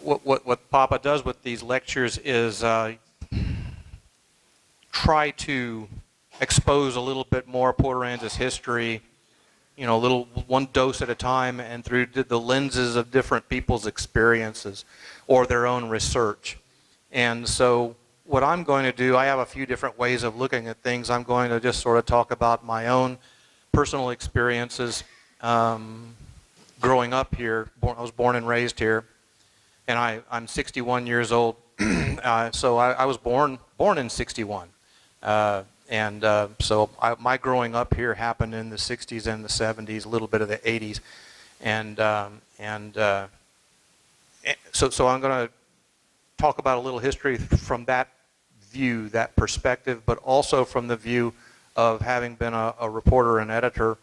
what PAPHA does with these lectures is try to expose a little bit more Port Aransas history, you know, one dose at a time, and through the lenses of different people's experiences or their own research. And so what I'm going to do, I have a few different ways of looking at things. I'm going to just sort of talk about my own personal experiences growing up here. I was born and raised here, and I'm 61 years old. So I was born in 61. So my growing up here happened in the 60s and the 70s, a little bit of the 80s. So I'm going to talk about a little history from that view, that perspective, but also from the view of having been a reporter and editor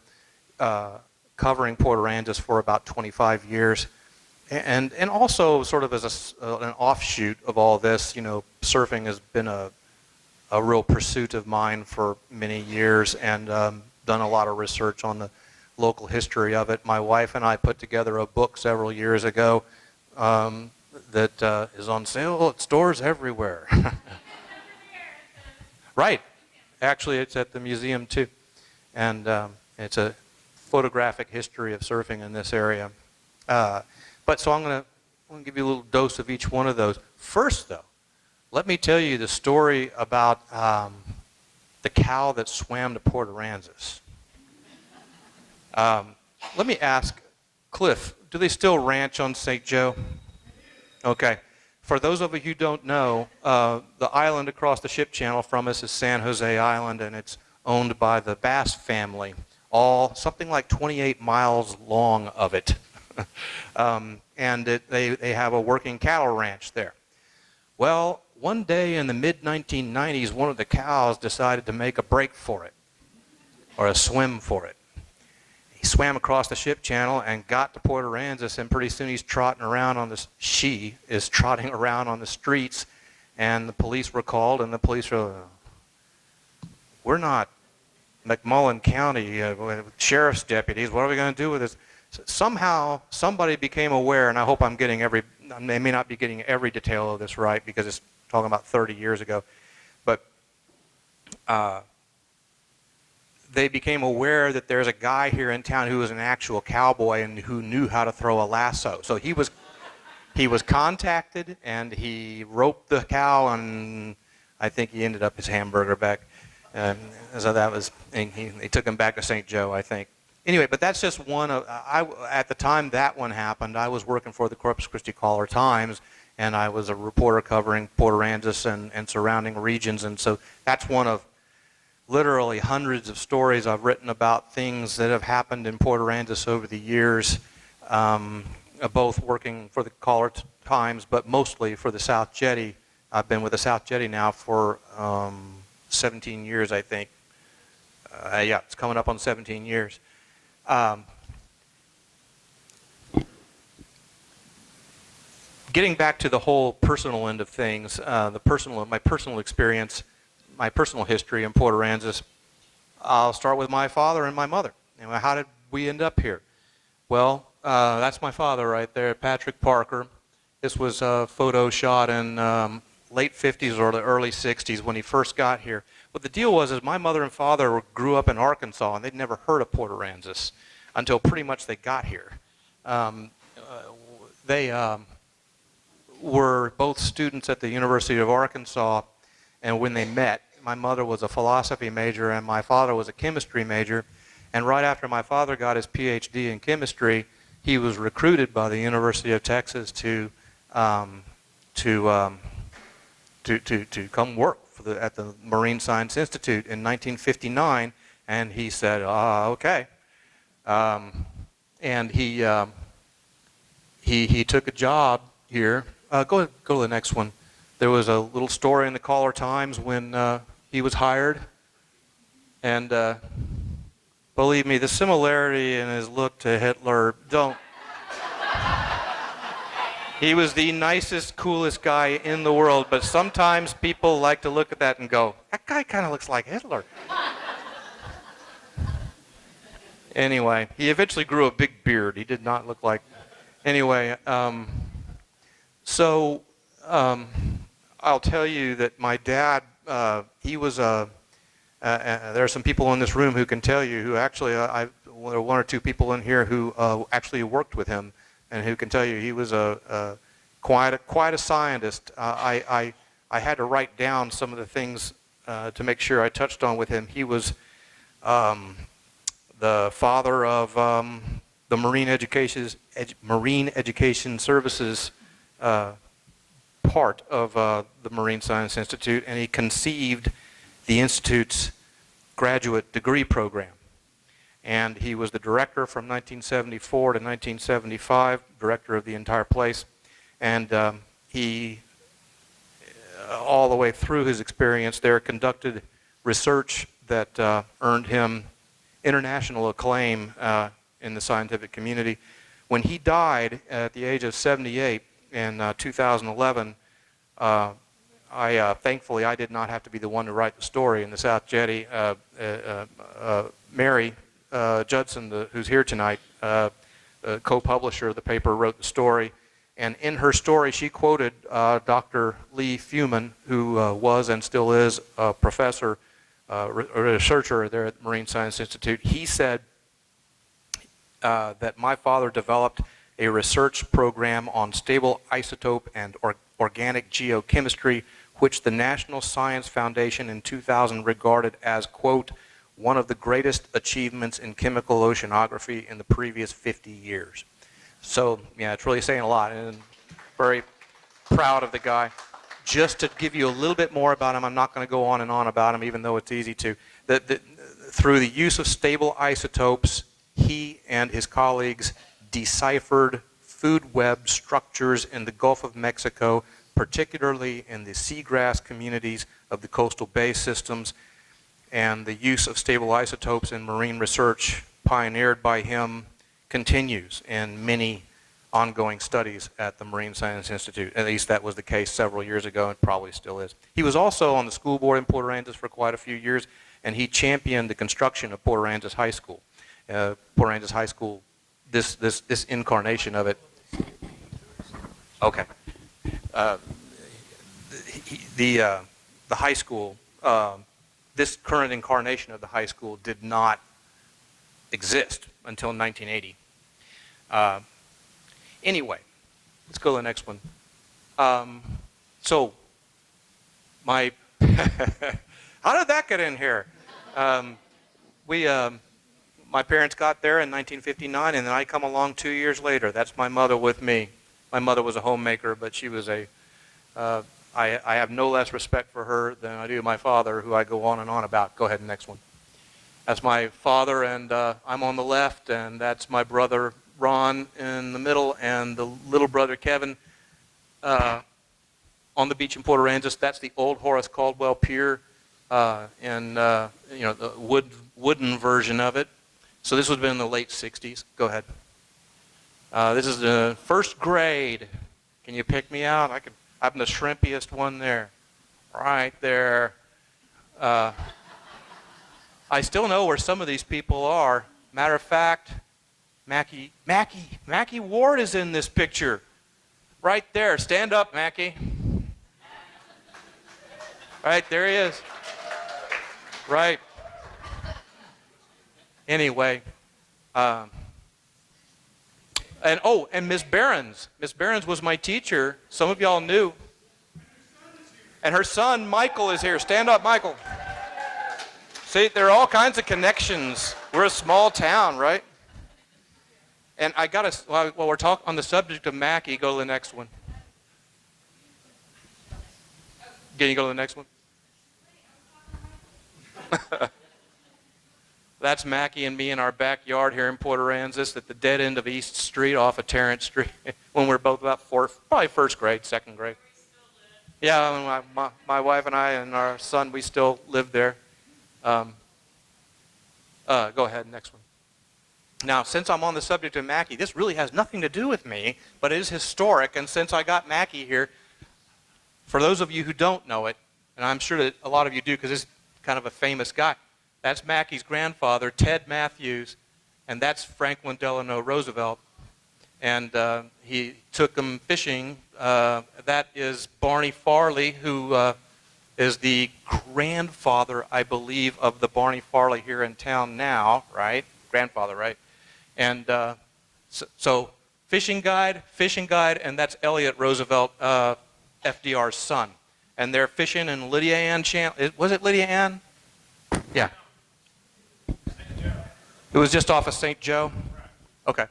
covering Port Aransas for about 25 years. And also sort of as an offshoot of all this, you know, surfing has been a real pursuit of mine for many years, and done a lot of research on the local history of it. My wife and I put together a book several years ago that is on sale at stores everywhere. Right. Actually, it's at the museum too. And it's a photographic history of surfing in this area. But so I'm going to give you a little dose of each one of those. First, though, let me tell you the story about the cow that swam to Port Aransas. Let me ask, Cliff, do they still ranch on St. Joe? Okay. For those of you who don't know, the island across the ship channel from us is San Jose Island, and it's owned by the Bass family, all something like 28 miles long of it. And they have a working cattle ranch there. Well, one day in the mid-1990s, one of the cows decided to make a break for it, or a swim for it. He swam across the ship channel and got to Port Aransas, and pretty soon he's trotting around on this. She is trotting around on the streets, and the police were called, and the police were, we're not McMullen County sheriff's deputies. What are we going to do with this? So somehow somebody became aware, and I hope I may not be getting every detail of this right because it's talking about 30 years ago, but they became aware that there's a guy here in town who was an actual cowboy and who knew how to throw a lasso. So he was contacted, and he roped the cow, and I think he ended up his hamburger back. So that was, and they took him back to St. Joe, I think. Anyway, but that's just one of, at the time that one happened, I was working for the Corpus Christi Caller-Times, and I was a reporter covering Port Aransas and surrounding regions, and so that's one of literally hundreds of stories I've written about things that have happened in Port Aransas over the years, both working for the Caller-Times, but mostly for the South Jetty. I've been with the South Jetty now for 17 years, I think. Yeah, it's coming up on 17 years. Getting back to the whole personal end of things, my personal experience, my personal history in Port Aransas, I'll start with my father and my mother. And how did we end up here? Well, that's my father right there, Patrick Parker. This was a photo shot in late 50s or the early 60s when he first got here. But the deal was, is my mother and father grew up in Arkansas, and they'd never heard of Port Aransas until pretty much they got here. They were both students at the University of Arkansas, and when they met, my mother was a philosophy major and my father was a chemistry major, and right after my father got his PhD in chemistry, he was recruited by the University of Texas to come work at the Marine Science Institute in 1959, and he said, okay. And he took a job here. Go to the next one. There was a little story in the Caller-Times when he was hired, and believe me, the similarity in his look to Hitler, he was the nicest, coolest guy in the world, but sometimes people like to look at that and go, that guy kind of looks like Hitler. Anyway, he eventually grew a big beard. He did not look like... Anyway, So I'll tell you that my dad, he was there are some people in this room who can tell you who actually, there are one or two people in here who actually worked with him and who can tell you he was quite a scientist. I had to write down some of the things to make sure I touched on with him. He was the father of the Marine Education Services part of the Marine Science Institute, and he conceived the Institute's graduate degree program. And he was the director from 1974 to 1975, director of the entire place. And he, all the way through his experience there, conducted research that earned him international acclaim in the scientific community. When he died at the age of 78 in 2011, thankfully I did not have to be the one to write the story. In the South Jetty, Mary Judson, who's here tonight, co-publisher of the paper, wrote the story. And in her story, she quoted Dr. Lee Fuman, who was and still is a professor, a researcher there at the Marine Science Institute. He said that my father developed a research program on stable isotope and organic geochemistry, which the National Science Foundation in 2000 regarded as, quote, one of the greatest achievements in chemical oceanography in the previous 50 years. So, yeah, it's really saying a lot, and I'm very proud of the guy. Just to give you a little bit more about him, I'm not going to go on and on about him, even though it's easy to. Through the use of stable isotopes, he and his colleagues deciphered food web structures in the Gulf of Mexico, particularly in the seagrass communities of the coastal bay systems. And the use of stable isotopes in marine research, pioneered by him, continues in many ongoing studies at the Marine Science Institute. At least that was the case several years ago, and probably still is. He was also on the school board in Port Aransas for quite a few years, and he championed the construction of Port Aransas High School. Port Aransas High School, this incarnation of it. Okay. The high school, this current incarnation of the high school did not exist until 1980. Anyway, let's go to the next one. So, my, how did that get in here? My parents got there in 1959, and then I come along 2 years later. That's my mother with me. My mother was a homemaker, but she was I have no less respect for her than I do my father, who I go on and on about. Go ahead, next one. That's my father, and I'm on the left, and that's my brother Ron in the middle, and the little brother Kevin on the beach in Port Aransas. That's the old Horace Caldwell Pier, and the wooden version of it. So this would have been in the late 60s. Go ahead. This is the first grade. Can you pick me out? I'm the shrimpiest one there. Right there. I still know where some of these people are. Matter of fact, Mackie Ward is in this picture. Right there. Stand up, Mackie. Right, there he is. Right. Anyway, and Miss Behrens. Miss Behrens was my teacher. Some of y'all knew. And her son, Michael, is here. Stand up, Michael. See, there are all kinds of connections. We're a small town, right? And I got to, while we're talking on the subject of Mackie, go to the next one. Can you go to the next one? That's Mackie and me in our backyard here in Port Aransas at the dead end of East Street off of Terrence Street when we were both about probably first grade, second grade. Yeah, my wife and I and our son, we still live there. Go ahead, next one. Now, since I'm on the subject of Mackie, this really has nothing to do with me, but it is historic, and since I got Mackie here, for those of you who don't know it, and I'm sure that a lot of you do because this is kind of a famous guy, that's Mackie's grandfather, Ted Matthews, and that's Franklin Delano Roosevelt. and he took them fishing. That is Barney Farley, who is the grandfather, I believe, of the Barney Farley here in town now, right? Grandfather, right? And so fishing guide, and that's Elliot Roosevelt, FDR's son. And they're fishing in Lydia Ann Channel. Was it Lydia Ann? Yeah. It was just off of St. Joe? Okay.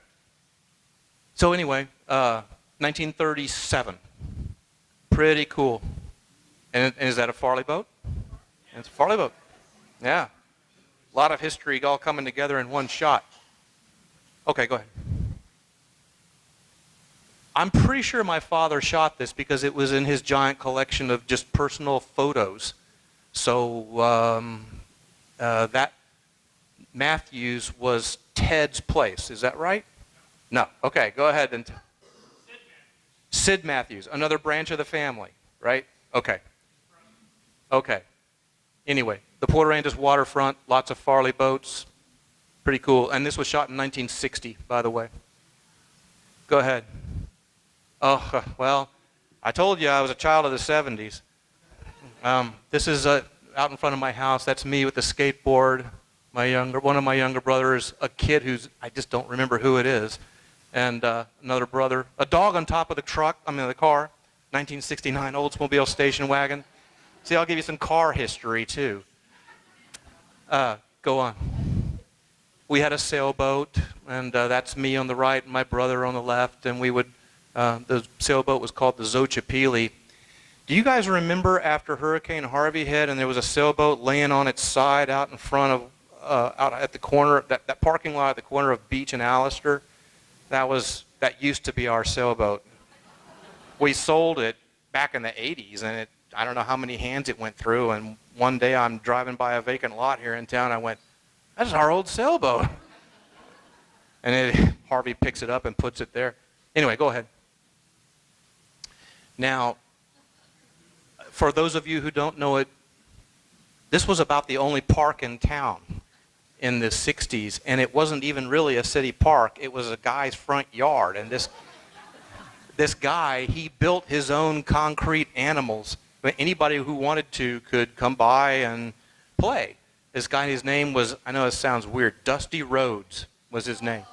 So anyway, 1937. Pretty cool. And is that a Farley boat? It's a Farley boat. Yeah. A lot of history all coming together in one shot. Okay, go ahead. I'm pretty sure my father shot this because it was in his giant collection of just personal photos. So that Matthews was Ted's place. Is that right? No. Okay, go ahead. And Sid Matthews, another branch of the family, right? Okay. Okay. Anyway, the Port Aransas waterfront, lots of Farley boats. Pretty cool. And this was shot in 1960, by the way. Go ahead. Oh, well, I told you I was a child of the 70s. This is out in front of my house. That's me with the skateboard. One of my younger brothers, a kid who's, I just don't remember who it is, and another brother. A dog on top of the car, 1969 Oldsmobile station wagon. See, I'll give you some car history, too. Go on. We had a sailboat, and that's me on the right and my brother on the left, and we would, the sailboat was called the Xochipilli. Do you guys remember after Hurricane Harvey hit and there was a sailboat laying on its side out in front of, out at the corner, that parking lot at the corner of Beach and Allister? That used to be our sailboat. We sold it back in the 80s, and I don't know how many hands it went through, and one day I'm driving by a vacant lot here in town, I went, that's our old sailboat. And Harvey picks it up and puts it there. Anyway, go ahead. Now, for those of you who don't know it, this was about the only park in town in the 60s, and it wasn't even really a city park. It was a guy's front yard, and this guy, he built his own concrete animals. Anybody who wanted to could come by and play. This guy, his name was, I know it sounds weird, Dusty Rhodes was his name.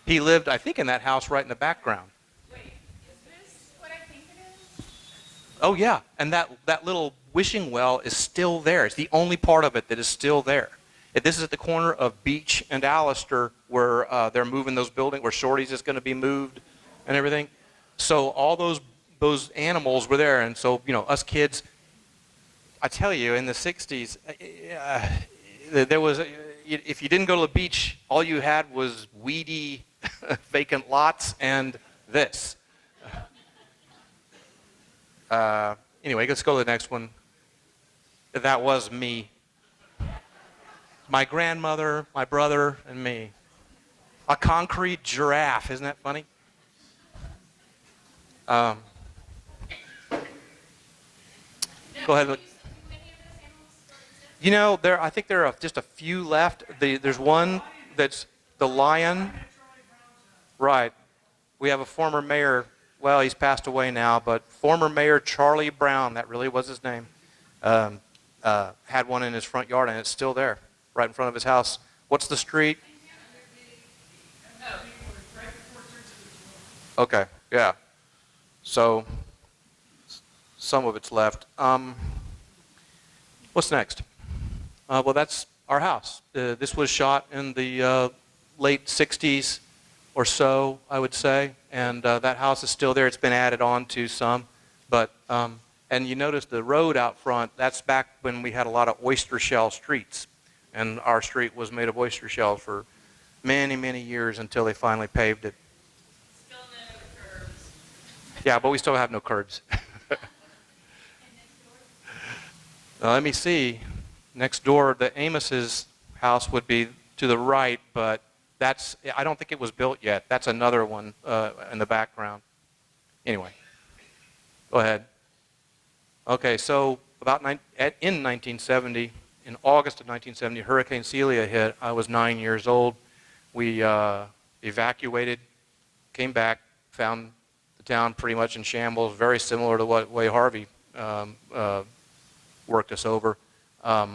He lived, I think, in that house right in the background. Wait, is this what I think it is? Oh, yeah, and that little wishing well is still there. It's the only part of it that is still there. This is at the corner of Beach and Allister, where they're moving those buildings, where Shorty's is going to be moved and everything. So all those animals were there, and so, us kids, I tell you, in the 60s, there was, if you didn't go to the beach, all you had was weedy, vacant lots and this. Anyway, let's go to the next one. That was me. My grandmother, my brother, and me. A concrete giraffe. Isn't that funny? Go ahead. I think there are just a few left. There's one that's the lion. Right. We have a former mayor. Well, he's passed away now, but former Mayor Charlie Brown, that really was his name, had one in his front yard, and it's still there, right in front of his house. What's the street? Okay, yeah. So, some of it's left. What's next? Well, that's our house. This was shot in the late 60s or so, I would say, and that house is still there. It's been added on to some, but and you notice the road out front, that's back when we had a lot of oyster shell streets, and our street was made of oyster shells for many, many years until they finally paved it. Still no curbs. Yeah, but we still have no curbs. Let me see. Next door, the Amos's house would be to the right, but I don't think it was built yet. That's another one in the background. Anyway, go ahead. Okay, so in 1970, in August of 1970, Hurricane Celia hit. I was 9 years old. We evacuated came back, found the town pretty much in shambles, very similar to what way Harvey worked us over. I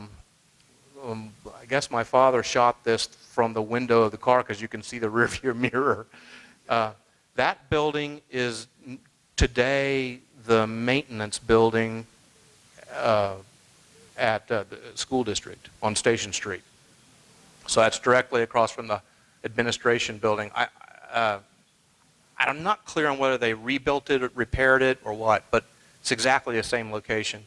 guess my father shot this from the window of the car because you can see the rearview mirror. That building is today the maintenance building at the school district on Station Street. So that's directly across from the administration building. I'm not clear on whether they rebuilt it, or repaired it, or what, but it's exactly the same location.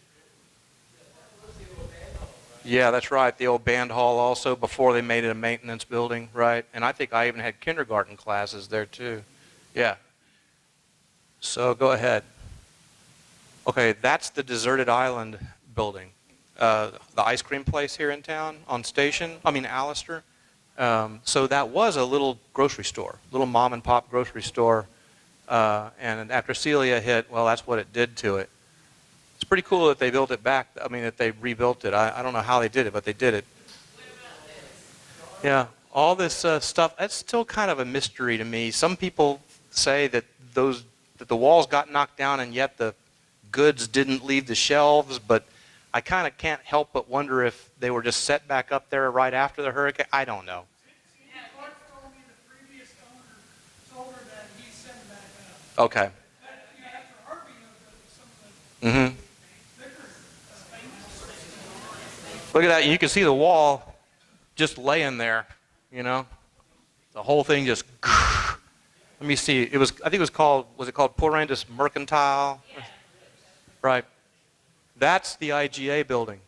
Yeah, that's right. The old band hall also, before they made it a maintenance building, right? And I think I even had kindergarten classes there too. Yeah. So go ahead. Okay, that's the deserted island building. The ice cream place here in town on Allister. So that was a little grocery store, little mom and pop grocery store. And after Celia hit, well, that's what it did to it. It's pretty cool that they built it back. I mean, that they rebuilt it. I don't know how they did it, but they did it. Yeah, all this stuff, that's still kind of a mystery to me. Some people say that the walls got knocked down and yet the goods didn't leave the shelves, but I kind of can't help but wonder if they were just set back up there right after the hurricane. I don't know. Clark told me the previous owner told her that he sent it back up. Okay. But, after Harvey, some of the Mm-hmm. Look at that. You can see the wall just laying there, you know. The whole thing just, let me see. I think it was called Port Aransas Mercantile? Right. That's the IGA building.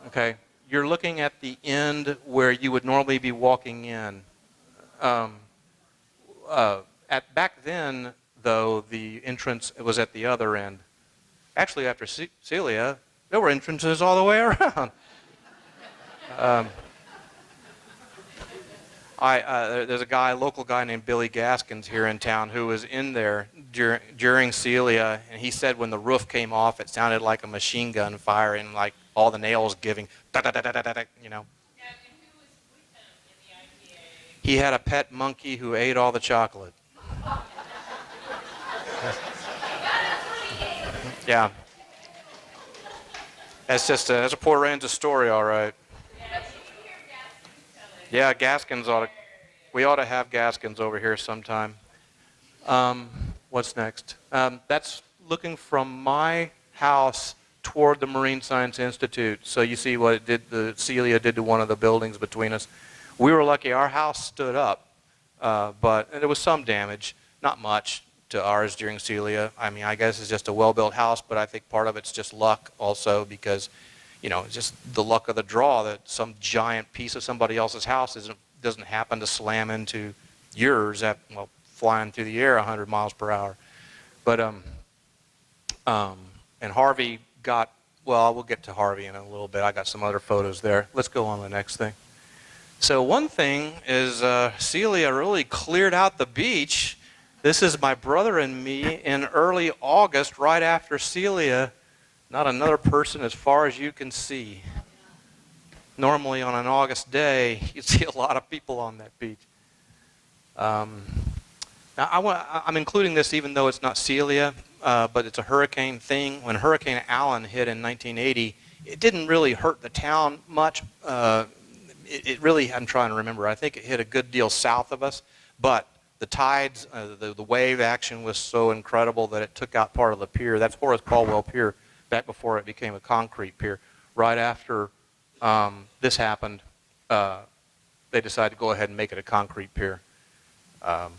Okay. You're looking at the end where you would normally be walking in. Back then, though, the entrance was at the other end. Actually, after Celia, there were entrances all the way around. There's a local guy named Billy Gaskins here in town who was in there during Celia, and he said when the roof came off, it sounded like a machine gun firing, like all the nails giving, da-da-da-da-da-da, you know. Yeah, and who was with him in the IGA? He had a pet monkey who ate all the chocolate. Yeah. That's a Port Aransas story, all right. Yeah, Gaskins we ought to have Gaskins over here sometime. What's next? That's looking from my house toward the Marine Science Institute. So you see what Celia did to one of the buildings between us. We were lucky our house stood up, but there was some damage, not much, to ours during Celia. I mean, I guess it's just a well-built house, but I think part of it's just luck also because, it's just the luck of the draw that some giant piece of somebody else's house doesn't happen to slam into yours flying through the air 100 miles per hour. But and Harvey we'll get to Harvey in a little bit. I got some other photos there. Let's go on to the next thing. So one thing is Celia really cleared out the beach. This is my brother and me in early August, right after Celia. Not another person as far as you can see. Normally on an August day, you see a lot of people on that beach. Now I'm including this even though it's not Celia, but it's a hurricane thing. When Hurricane Allen hit in 1980, it didn't really hurt the town much. It really, I'm trying to remember, I think it hit a good deal south of us, but the tides, the wave action was so incredible that it took out part of the pier. That's Horace Caldwell Pier, back before it became a concrete pier. Right after this happened, they decided to go ahead and make it a concrete pier. I'll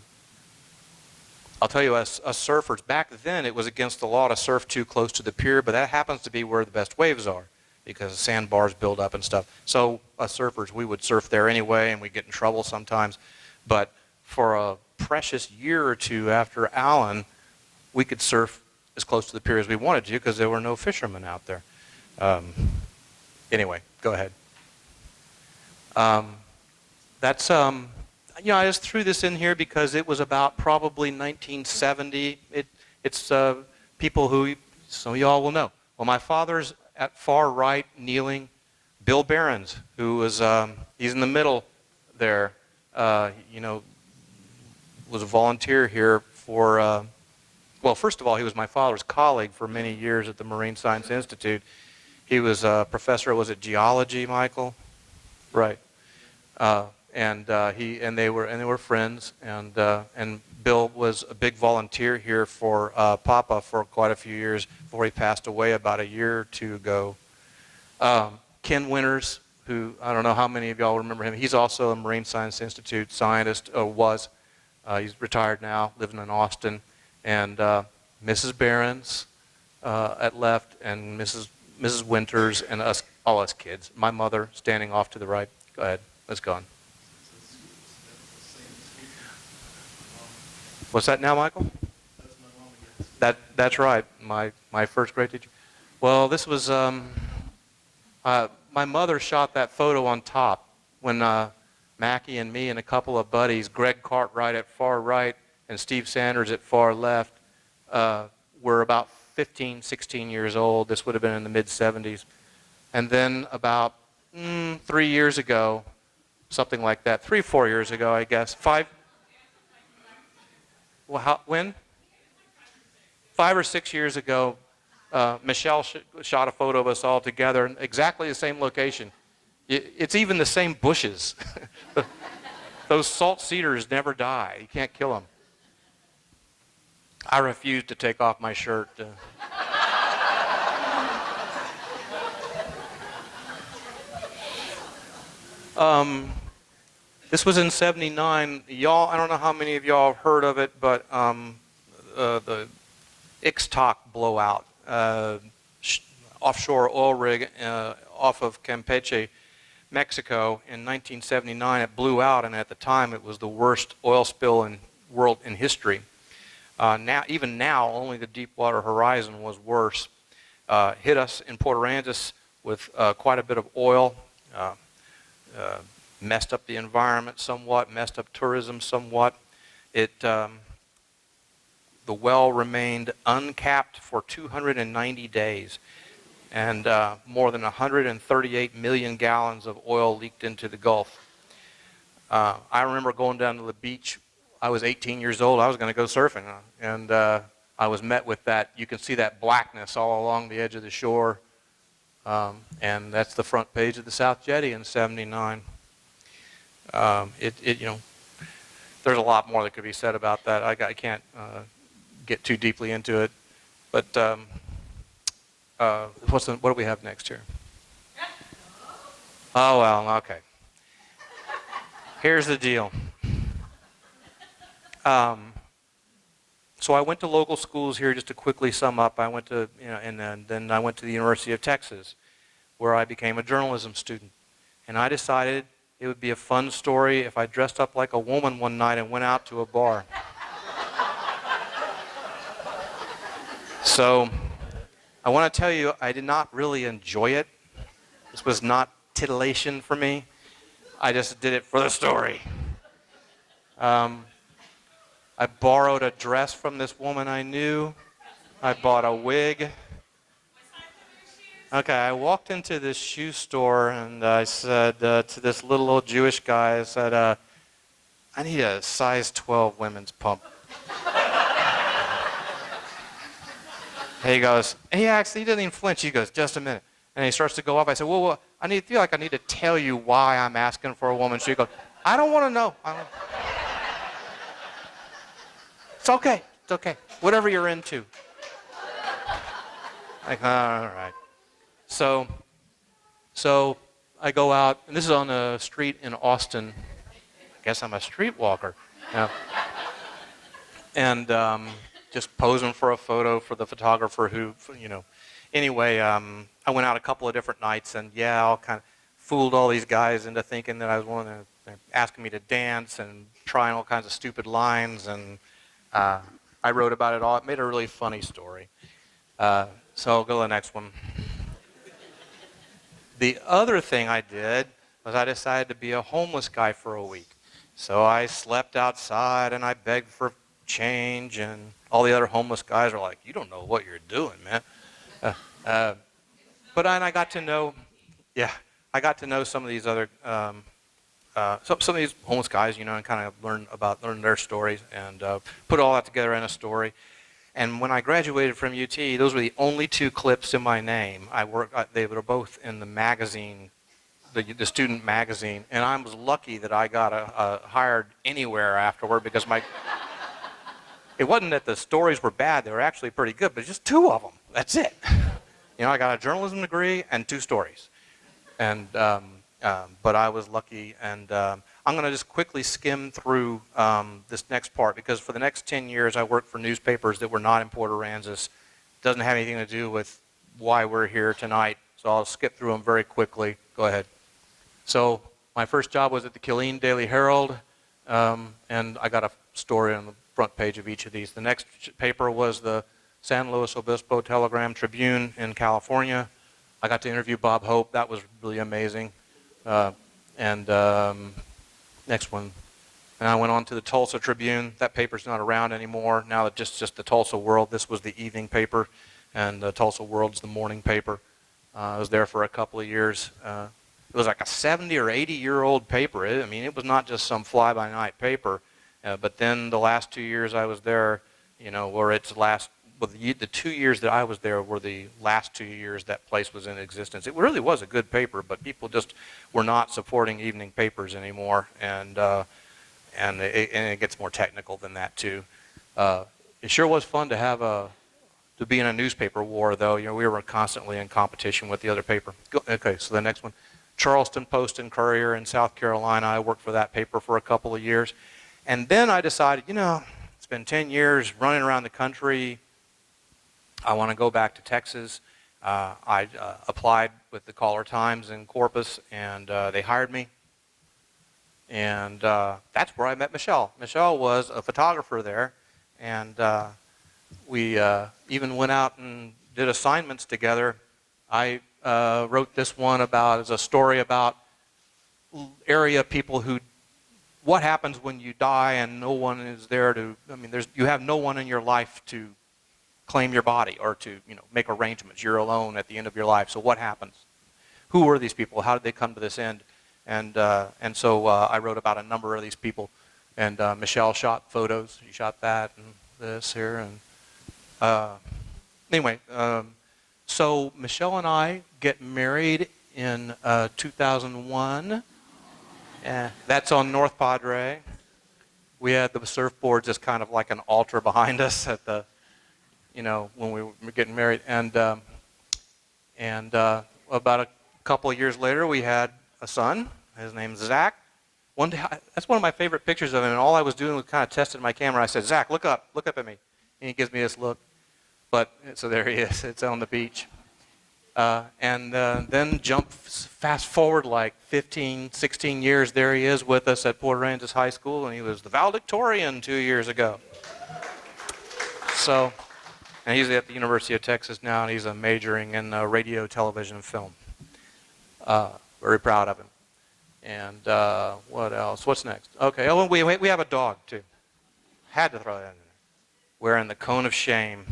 tell you, us surfers, back then it was against the law to surf too close to the pier, but that happens to be where the best waves are because the sandbars build up and stuff. So us surfers, we would surf there anyway, and we'd get in trouble sometimes. But for a precious year or two after Allen, we could surf as close to the pier as we wanted to because there were no fishermen out there. Anyway, go ahead. That's I just threw this in here because it was about probably 1970. It's people who some of y'all will know. Well, my father's at far right, kneeling. Bill Behrens, who was he's in the middle there. was a volunteer here for, well, first of all, he was my father's colleague for many years at the Marine Science Institute. He was a professor, was it geology, Michael? Right. They were friends, and Bill was a big volunteer here for PAPHA for quite a few years before he passed away about a year or two ago. Ken Winters, who I don't know how many of y'all remember him. He's also a Marine Science Institute scientist, was. He's retired now, living in Austin. And Mrs. Behrens at left, and Mrs. Winters, and us, all us kids. My mother standing off to the right. Go ahead. Let's go on. What's that now, Michael? That's my mom again. That's right. My first grade teacher. Well, this was my mother shot that photo on top when Mackie and me and a couple of buddies, Greg Cartwright at far right and Steve Sanders at far left, were about 15, 16 years old. This would have been in the mid-'70s. And then about 3 years ago, something like that, 3 or 4 years ago, I guess, 5. Well, when? 5 or 6 years ago, Michelle shot a photo of us all together in exactly the same location. It's even the same bushes. Those salt cedars never die. You can't kill them. I refuse to take off my shirt. This was in '79. Y'all, I don't know how many of y'all have heard of it, but the Ixtoc blowout, offshore oil rig off of Campeche, Mexico in 1979. It blew out, and at the time it was the worst oil spill in history. Even now, only the Deepwater Horizon was worse. Hit us in Port Aransas with quite a bit of oil. Messed up the environment somewhat, messed up tourism somewhat. The well remained uncapped for 290 days, and more than 138 million gallons of oil leaked into the Gulf. I remember going down to the beach. I was 18 years old. I was going to go surfing, and I was met with that. You can see that blackness all along the edge of the shore, and that's the front page of the South Jetty in '79. There's a lot more that could be said about that. I can't get too deeply into it, but what do we have next here? Oh well, okay. Here's the deal. So I went to local schools here. Just to quickly sum up, I went to and then I went to the University of Texas, where I became a journalism student, and I decided it would be a fun story if I dressed up like a woman one night and went out to a bar. So I want to tell you, I did not really enjoy it. This was not titillation for me. I just did it for the story. I borrowed a dress from this woman I knew. I bought a wig. Okay, I walked into this shoe store and I said to this little old Jewish guy, I said, I need a size 12 women's pump. And he goes, and he doesn't even flinch. He goes, just a minute. And he starts to go up. I said, well, I feel like I need to tell you why I'm asking for a woman's shoe. He goes, I don't want to know. It's okay. It's okay. Whatever you're into. Like, all right. So I go out, and this is on a street in Austin. I guess I'm a streetwalker. Yeah. And just posing for a photo for the photographer who. Anyway, I went out a couple of different nights, and I kind of fooled all these guys into thinking that I was one of them. They're asking me to dance and trying all kinds of stupid lines, and I wrote about it all. It made a really funny story. So I'll go to the next one. The other thing I did was I decided to be a homeless guy for a week. So I slept outside and I begged for change, and all the other homeless guys are like, you don't know what you're doing, man. But I got to know some of these other, some of these homeless guys, and kind of learn their stories and put all that together in a story. And when I graduated from UT, those were the only two clips in my name. They were both in the magazine, the student magazine, and I was lucky that I got hired anywhere afterward because it wasn't that the stories were bad; they were actually pretty good, but just two of them. That's it. I got a journalism degree and two stories, and but I was lucky. And I'm going to just quickly skim through this next part because for the next 10 years I worked for newspapers that were not in Port Aransas. It doesn't have anything to do with why we're here tonight, so I'll skip through them very quickly. Go ahead. So my first job was at the Killeen Daily Herald, and I got a story on the front page of each of these. The next paper was the San Luis Obispo Telegram Tribune in California. I got to interview Bob Hope. That was really amazing. Next one. And I went on to the Tulsa Tribune. That paper's not around anymore. Now it's just the Tulsa World. This was the evening paper, and the Tulsa World's the morning paper. I was there for a couple of years. It was like a 70 or 80-year-old paper. It was not just some fly-by-night paper. But then the last 2 years I was there, the 2 years that I was there were the last 2 years that place was in existence. It really was a good paper, but people just were not supporting evening papers anymore, and it gets more technical than that too. It sure was fun to be in a newspaper war, though. We were constantly in competition with the other paper. Okay, so the next one. Charleston Post and Courier in South Carolina. I worked for that paper for a couple of years. And then I decided, it's been 10 years running around the country. I want to go back to Texas. I applied with the Caller-Times in Corpus, and they hired me. And that's where I met Michelle. Michelle was a photographer there, and we even went out and did assignments together. I wrote this one as a story about area people what happens when you die and no one is there you have no one in your life to claim your body or to, make arrangements. You're alone at the end of your life. So what happens? Who were these people? How did they come to this end? And so I wrote about a number of these people. And Michelle shot photos. She shot that and this here. And anyway, so Michelle and I get married in 2001. That's on North Padre. We had the surfboards as kind of like an altar behind us at the, when we were getting married. And about a couple of years later, we had a son. His name's Zach. One day, that's one of my favorite pictures of him. And all I was doing was kind of testing my camera. I said, Zach, look up at me. And he gives me this look. So there he is. It's on the beach. Then fast forward like 15, 16 years, there he is with us at Port Aransas High School, and he was the valedictorian 2 years ago. So, and he's at the University of Texas now, and he's majoring in radio, television, and film. Very proud of him. And what else? What's next? Okay, we have a dog, too. Had to throw that in there. Wearing the cone of shame.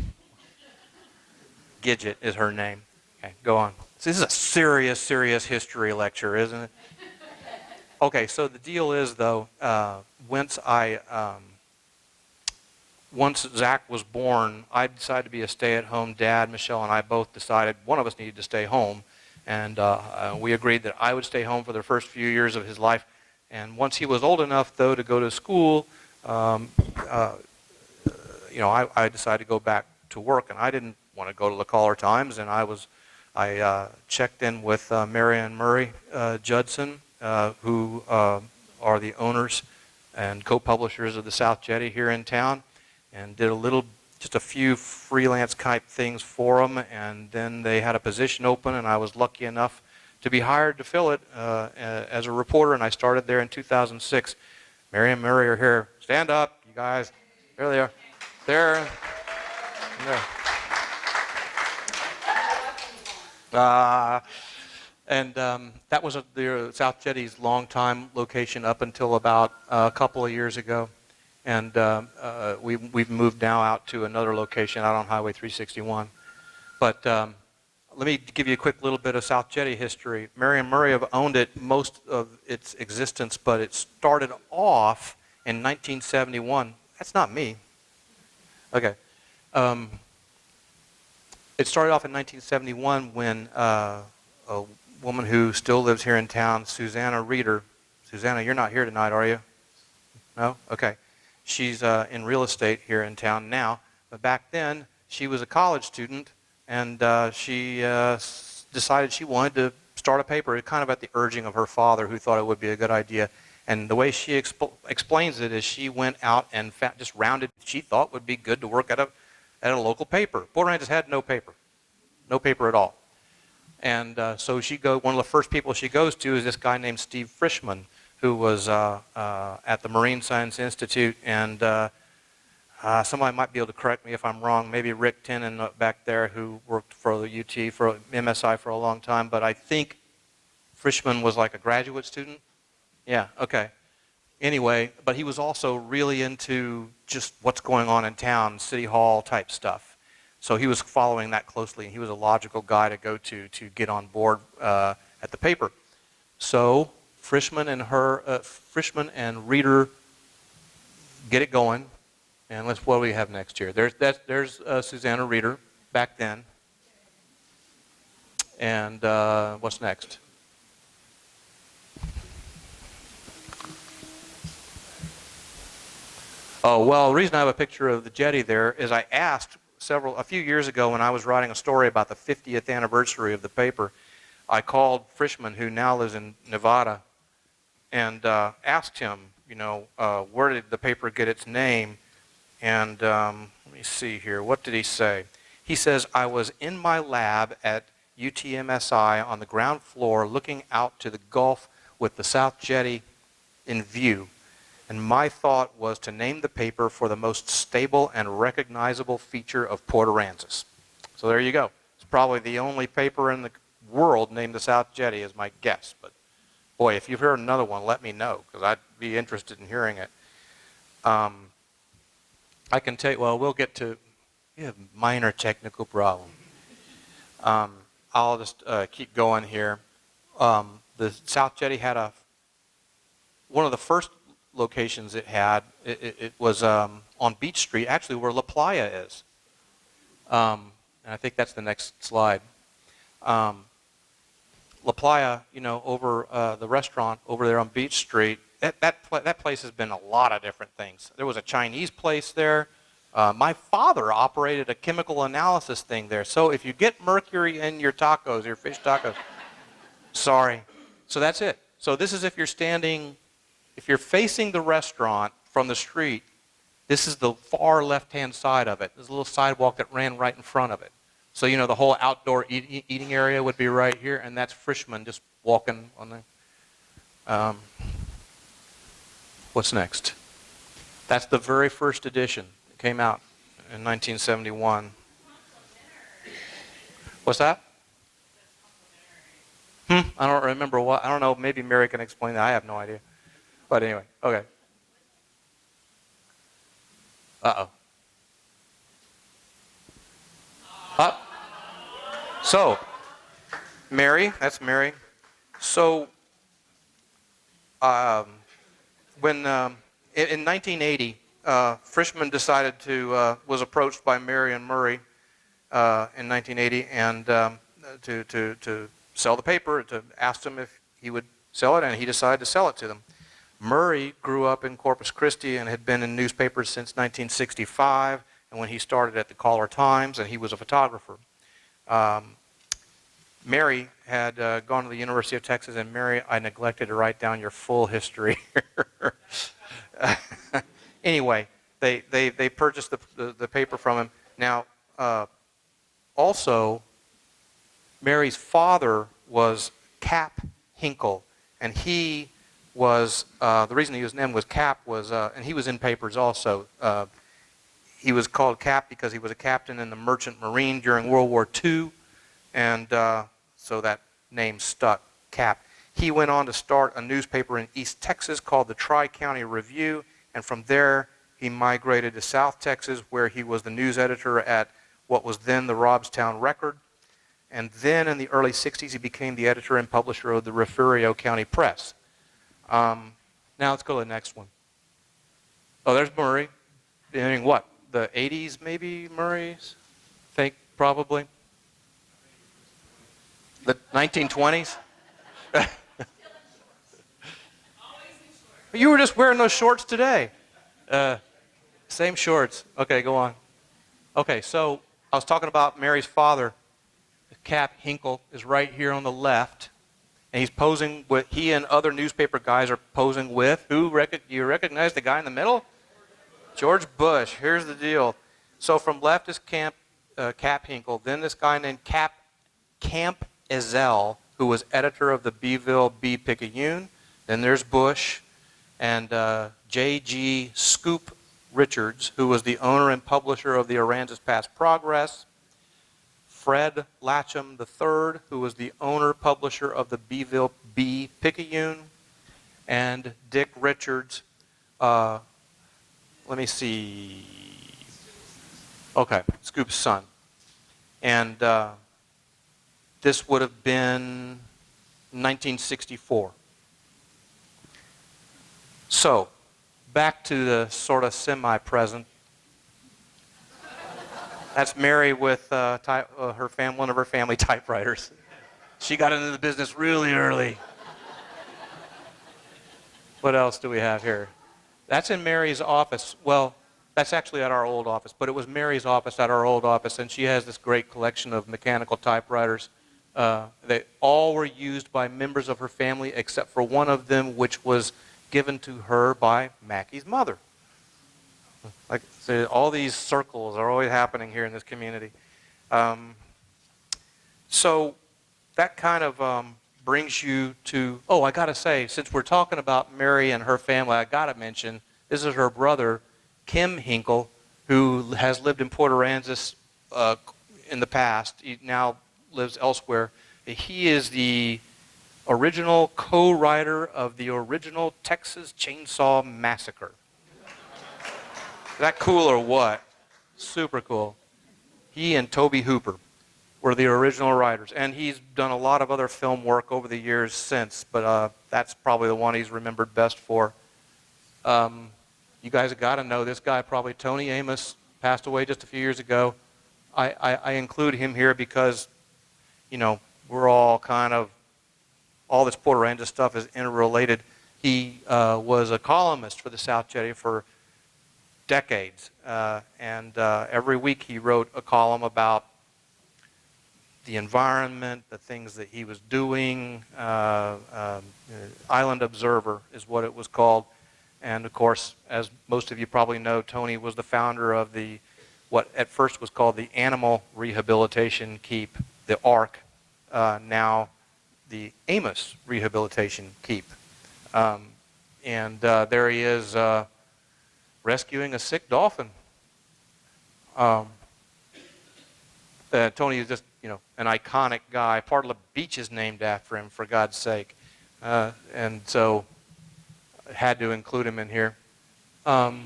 Gidget is her name. Okay, go on. So this is a serious, serious history lecture, isn't it? Okay, so the deal is, though, once Zach was born, I decided to be a stay-at-home dad. Michelle and I both decided one of us needed to stay home, and we agreed that I would stay home for the first few years of his life. And once he was old enough, though, to go to school, I decided to go back to work, and I didn't want to go to the Caller-Times, and I checked in with Mary and Murray Judson, who are the owners and co-publishers of the South Jetty here in town, and did just a few freelance type things for them, and then they had a position open, and I was lucky enough to be hired to fill it as a reporter, and I started there in 2006. Mary and Murray are here. Stand up, you guys. There they are. There. That was the South Jetty's longtime location up until about a couple of years ago. And we've moved now out to another location out on Highway 361. But let me give you a quick little bit of South Jetty history. Mary and Murray have owned it most of its existence, but it started off in 1971. That's not me. Okay. It started off in 1971 when a woman who still lives here in town, Susanna Reeder. Susanna, you're not here tonight, are you? No? Okay. She's in real estate here in town now. But back then, she was a college student, and she decided she wanted to start a paper, kind of at the urging of her father, who thought it would be a good idea. And the way she explains it is she went out and just rounded she thought would be good to work at a local paper. Port Aransas had no paper at all. And so one of the first people she goes to is this guy named Steve Frischman, who was at the Marine Science Institute, and somebody might be able to correct me if I'm wrong, maybe Rick Tenen back there, who worked for the UT, for MSI for a long time, but I think Frischman was like a graduate student. Yeah, okay. Anyway, but he was also really into just what's going on in town, city hall type stuff. So he was following that closely, and he was a logical guy to go to get on board at the paper. So Frischman and Reeder get it going, and what do we have next here? There's Susanna Reeder back then, and what's next? Oh, well, the reason I have a picture of the jetty there is I asked a few years ago when I was writing a story about the 50th anniversary of the paper, I called Frischman, who now lives in Nevada, and asked him, where did the paper get its name? And let me see here. What did he say? He says, I was in my lab at UTMSI on the ground floor looking out to the Gulf with the South Jetty in view. And my thought was to name the paper for the most stable and recognizable feature of Port Aransas. So there you go. It's probably the only paper in the world named the South Jetty is my guess. But boy, if you've heard another one, let me know, because I'd be interested in hearing it. I can tell you, well, we'll get to a minor technical problem. I'll just keep going here. The South Jetty had one of the first locations it had, it was on Beach Street, actually where La Playa is. And I think that's the next slide. La Playa, over the restaurant over there on Beach Street, that place has been a lot of different things. There was a Chinese place there. My father operated a chemical analysis thing there. So if you get mercury in your tacos, your fish tacos, sorry. So that's it. So this is if you're facing the restaurant from the street, this is the far left-hand side of it. There's a little sidewalk that ran right in front of it. So, the whole outdoor eating area would be right here, and that's Frischman just walking on there. What's next? That's the very first edition. It came out in 1971. What's that? I don't remember what. I don't know. Maybe Mary can explain that. I have no idea. But anyway, okay. Uh-oh. So, Mary, that's Mary. So, when in 1980, Frischman decided was approached by Mary and Murray in 1980 and to sell the paper, asked him if he would sell it, and he decided to sell it to them. Murray grew up in Corpus Christi and had been in newspapers since 1965, and when he started at the Caller-Times, and he was a photographer. Mary had gone to the University of Texas, and Mary, I neglected to write down your full history. Anyway, they purchased the paper from him. Now, also, Mary's father was Cap Hinkle, and he was, the reason he was named was Cap was, and he was in papers also. He was called Cap because he was a captain in the Merchant Marine during World War II, and so that name stuck, Cap. He went on to start a newspaper in East Texas called the Tri-County Review, and from there he migrated to South Texas, where he was the news editor at what was then the Robstown Record. And then in the early 60s, he became the editor and publisher of the Refugio County Press. Now let's go to the next one. Oh, there's Murray. In what? The 80s, maybe, Murray's? I think, probably. The 1920s? You were just wearing those shorts today. Same shorts. Okay, go on. Okay, so I was talking about Mary's father. Cap Hinkle is right here on the left. And he's posing with, he and other newspaper guys are posing with, do you recognize the guy in the middle? George Bush. Here's the deal. So from left is Cap Hinkle. Then this guy named Camp Ezell, who was editor of the Beeville Bee-Picayune. Then there's Bush. And J.G. Scoop Richards, who was the owner and publisher of the Aransas Past Progress. Fred Latcham III, who was the owner, publisher of the Beeville Bee-Picayune. And Dick Richards, let me see. Okay, Scoop's son. And this would have been 1964. So, back to the sort of semi-present. That's Mary with her family, one of her family typewriters. She got into the business really early. What else do we have here? That's in Mary's office. Well, that's actually at our old office, but it was Mary's office at our old office, and she has this great collection of mechanical typewriters. They all were used by members of her family except for one of them, which was given to her by Mackie's mother. Like, so all these circles are always happening here in this community. So that kind of brings you to, oh, I got to say, since we're talking about Mary and her family, I got to mention, this is her brother, Kim Hinkle, who has lived in Port Aransas in the past. He now lives elsewhere. He is the original co-writer of the original Texas Chainsaw Massacre. Is that cool or what? Super cool. He and Toby Hooper were the original writers. And he's done a lot of other film work over the years since, but that's probably the one he's remembered best for. You guys have got to know this guy, probably Tony Amos, passed away just a few years ago. I include him here because, you know, we're all kind of, all this Port Aransas stuff is interrelated. He was a columnist for the South Jetty for decades, and every week he wrote a column about the environment, the things that he was doing. Island Observer is what it was called. And of course, as most of you probably know, Tony was the founder of the, what at first was called the Animal Rehabilitation Keep, the ARC, now the Amos Rehabilitation Keep. And there he is rescuing a sick dolphin. Tony is just, you know, an iconic guy. Part of the beach is named after him, for God's sake. And so had to include him in here. And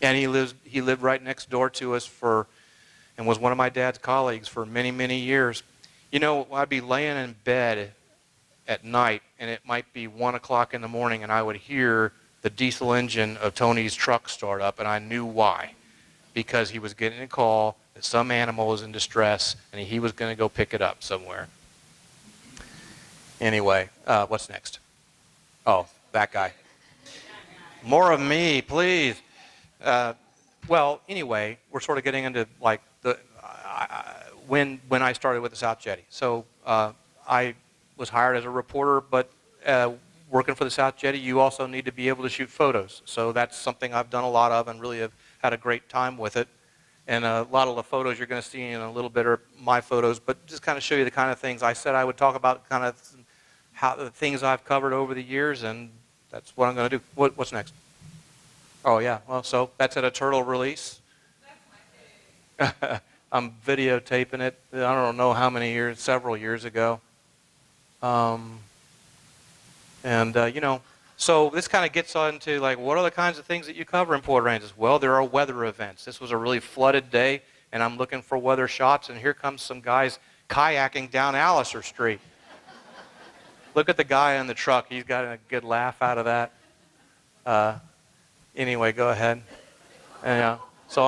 he lived right next door to us and was one of my dad's colleagues for many, many years. You know, I'd be laying in bed at night, and it might be 1 o'clock in the morning, and I would hear the diesel engine of Tony's truck start up, and I knew why. Because he was getting a call that some animal was in distress, and he was going to go pick it up somewhere. Anyway, what's next? Oh, that guy. More of me, please. Well, anyway, we're sort of getting into like the when I started with the South Jetty. So I was hired as a reporter, but working for the South Jetty, you also need to be able to shoot photos. So that's something I've done a lot of and really have had a great time with it. And a lot of the photos you're going to see in a little bit are my photos, but just kind of show you the kind of things I said I would talk about, kind of how the things I've covered over the years, and that's what I'm going to do. What's next? Oh, yeah. Well, so that's at a turtle release. That's my thing. I'm videotaping it. I don't know how many years, several years ago. You know, so this kind of gets into like, what are the kinds of things that you cover in Port Aransas? Well, there are weather events. This was a really flooded day, and I'm looking for weather shots, and here comes some guys kayaking down Alliser Street. Look at the guy in the truck. He's got a good laugh out of that. Anyway, go ahead. And, so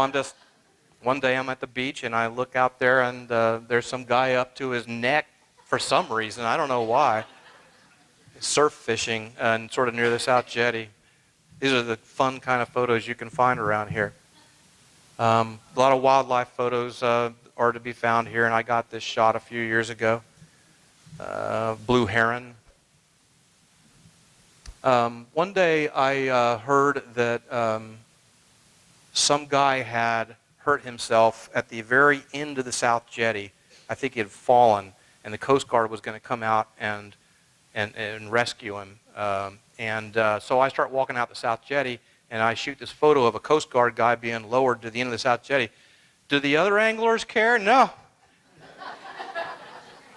one day I'm at the beach and I look out there and there's some guy up to his neck for some reason. I don't know why. Surf fishing and sort of near the South Jetty. These are the fun kind of photos you can find around here. A lot of wildlife photos are to be found here, and I got this shot a few years ago. Blue heron. One day I heard that some guy had hurt himself at the very end of the South Jetty. I think he had fallen, and the Coast Guard was going to come out and rescue him. So I start walking out the South Jetty, and I shoot this photo of a Coast Guard guy being lowered to the end of the South Jetty. Do the other anglers care? No.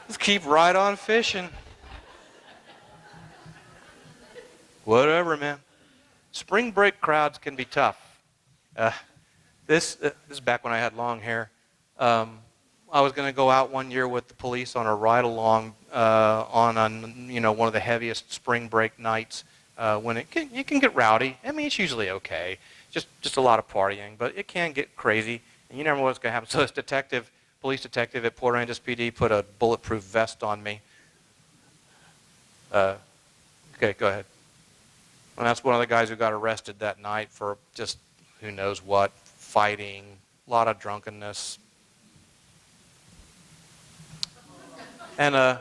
Just keep right on fishing. Whatever, man. Spring break crowds can be tough. This is back when I had long hair. I was going to go out one year with the police on a ride-along on one of the heaviest spring break nights when it can get rowdy. I mean, it's usually okay. Just a lot of partying, but it can get crazy, and you never know what's going to happen. So this police detective at Port Aransas PD put a bulletproof vest on me. Okay, go ahead. And that's one of the guys who got arrested that night for just who knows what, fighting, a lot of drunkenness. And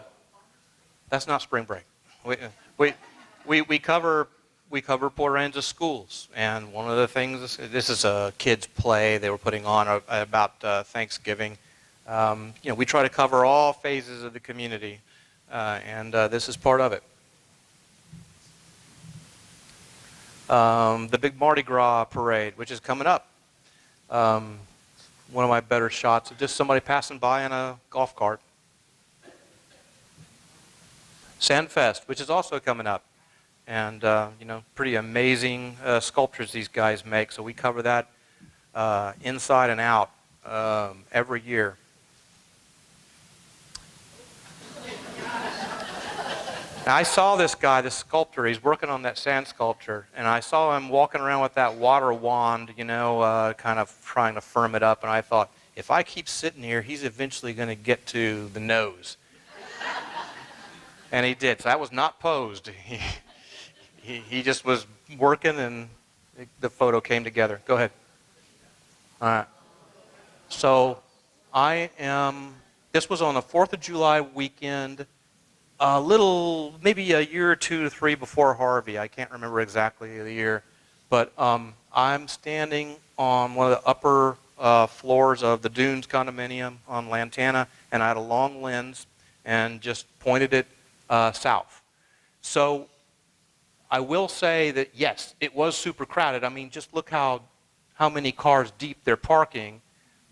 that's not spring break. We cover Port Aransas schools, and one of the things, this is a kids' play they were putting on about Thanksgiving. We try to cover all phases of the community, and this is part of it. The big Mardi Gras parade, which is coming up. One of my better shots of just somebody passing by in a golf cart. Sandfest, which is also coming up. And, pretty amazing sculptures these guys make. So we cover that inside and out every year. Now, I saw this guy, this sculptor, he's working on that sand sculpture, and I saw him walking around with that water wand, kind of trying to firm it up, and I thought, if I keep sitting here, he's eventually going to get to the nose. And he did. So that was not posed. He just was working, and the photo came together. Go ahead. All right. So this was on the 4th of July weekend, maybe a year or 2 to 3 before Harvey. I can't remember exactly the year. But I'm standing on one of the upper floors of the Dunes condominium on Lantana, and I had a long lens and just pointed it south. So I will say that, yes, it was super crowded. I mean, just look how many cars deep they're parking.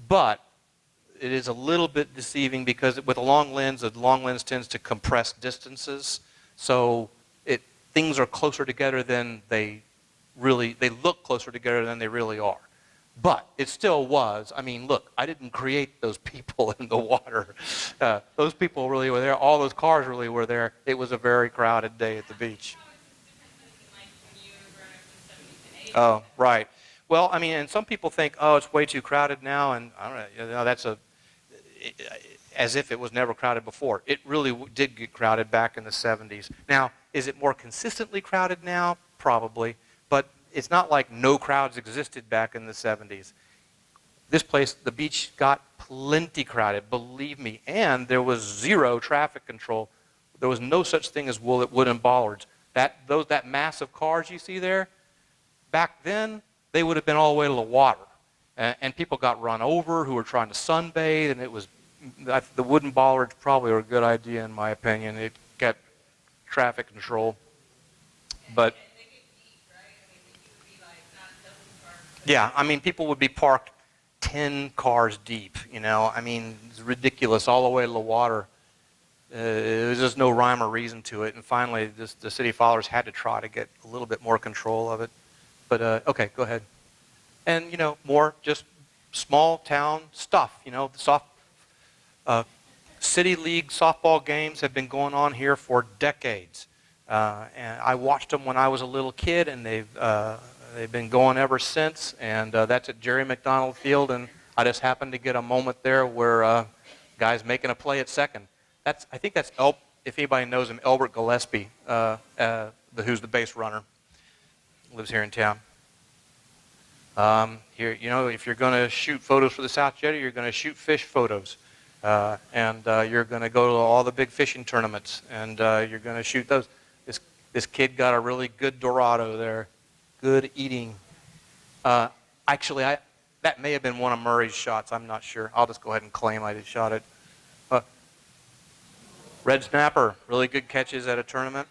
But it is a little bit deceiving because with a long lens, tends to compress distances. So things are closer together than they look closer together than they really are. But it still was. I mean, look, I didn't create those people in the water. Those people really were there. All those cars really were there. It was a very crowded day at the beach. Oh, right. Well, I mean, and some people think, oh, it's way too crowded now, and I don't know, that's as if it was never crowded before. It really did get crowded back in the 70s. Now, is it more consistently crowded now? Probably. But it's not like no crowds existed back in the 70s. This place, the beach, got plenty crowded, believe me, and there was zero traffic control. There was no such thing as wooden bollards. That mass of cars you see there, back then, they would have been all the way to the water. And people got run over who were trying to sunbathe, and the wooden bollards probably were a good idea in my opinion. It kept traffic control. But yeah, I mean, people would be parked 10 cars deep, I mean, it's ridiculous, all the way to the water. There's just no rhyme or reason to it. And finally, the city fathers had to try to get a little bit more control of it. But, okay, go ahead. And, more just small town stuff, City League softball games have been going on here for decades. And I watched them when I was a little kid, and they've been going ever since. And that's at Jerry McDonald Field, and I just happened to get a moment there where guys making a play at second. I think that's if anybody knows him, Elbert Gillespie, who's the base runner, lives here in town. Here, if you're going to shoot photos for the South Jetty, you're going to shoot fish photos. And you're going to go to all the big fishing tournaments, and you're going to shoot those. This kid got a really good Dorado there. Good eating. Actually, that may have been one of Murray's shots. I'm not sure. I'll just go ahead and claim I just shot it. Red snapper, really good catches at a tournament.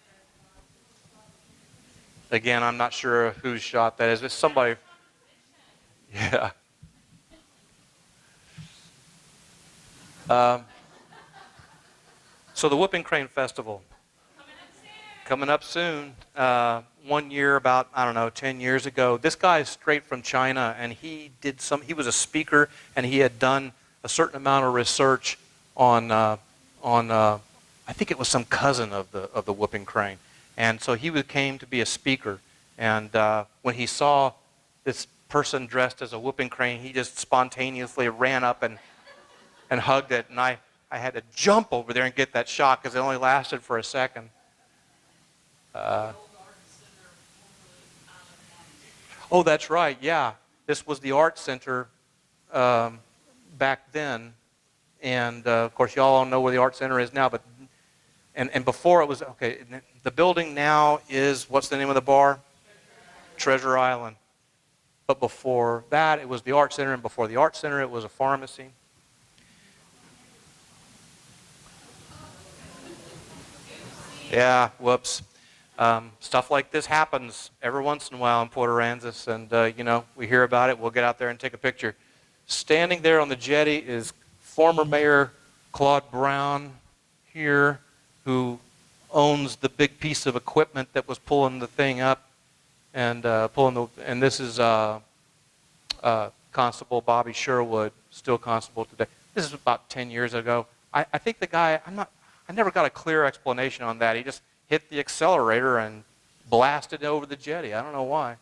Again, I'm not sure whose shot that is. It's somebody. Yeah. So the Whooping Crane Festival. Coming up soon. One year, about, 10 years ago. This guy is straight from China, and he was a speaker, and he had done a certain amount of research on I think it was some cousin of the Whooping Crane. And so he came to be a speaker. And when he saw this person dressed as a Whooping Crane, he just spontaneously ran up and hugged it. And I had to jump over there and get that shot because it only lasted for a second. Oh, that's right. Yeah. This was the art center back then. And, of course, you all know where the art center is now. But and before it was, okay, the building now is, what's the name of the bar? Treasure Island. But before that, it was the art center. And before the art center, it was a pharmacy. Yeah, whoops. Stuff like this happens every once in a while in Port Aransas, and we hear about it. We'll get out there and take a picture. Standing there on the jetty is former Mayor Claude Brown here, who owns the big piece of equipment that was pulling the thing up, and this is Constable Bobby Sherwood, still constable today. This is about 10 years ago. I think the guy, I never got a clear explanation on that. He just hit the accelerator and blasted over the jetty. I don't know why.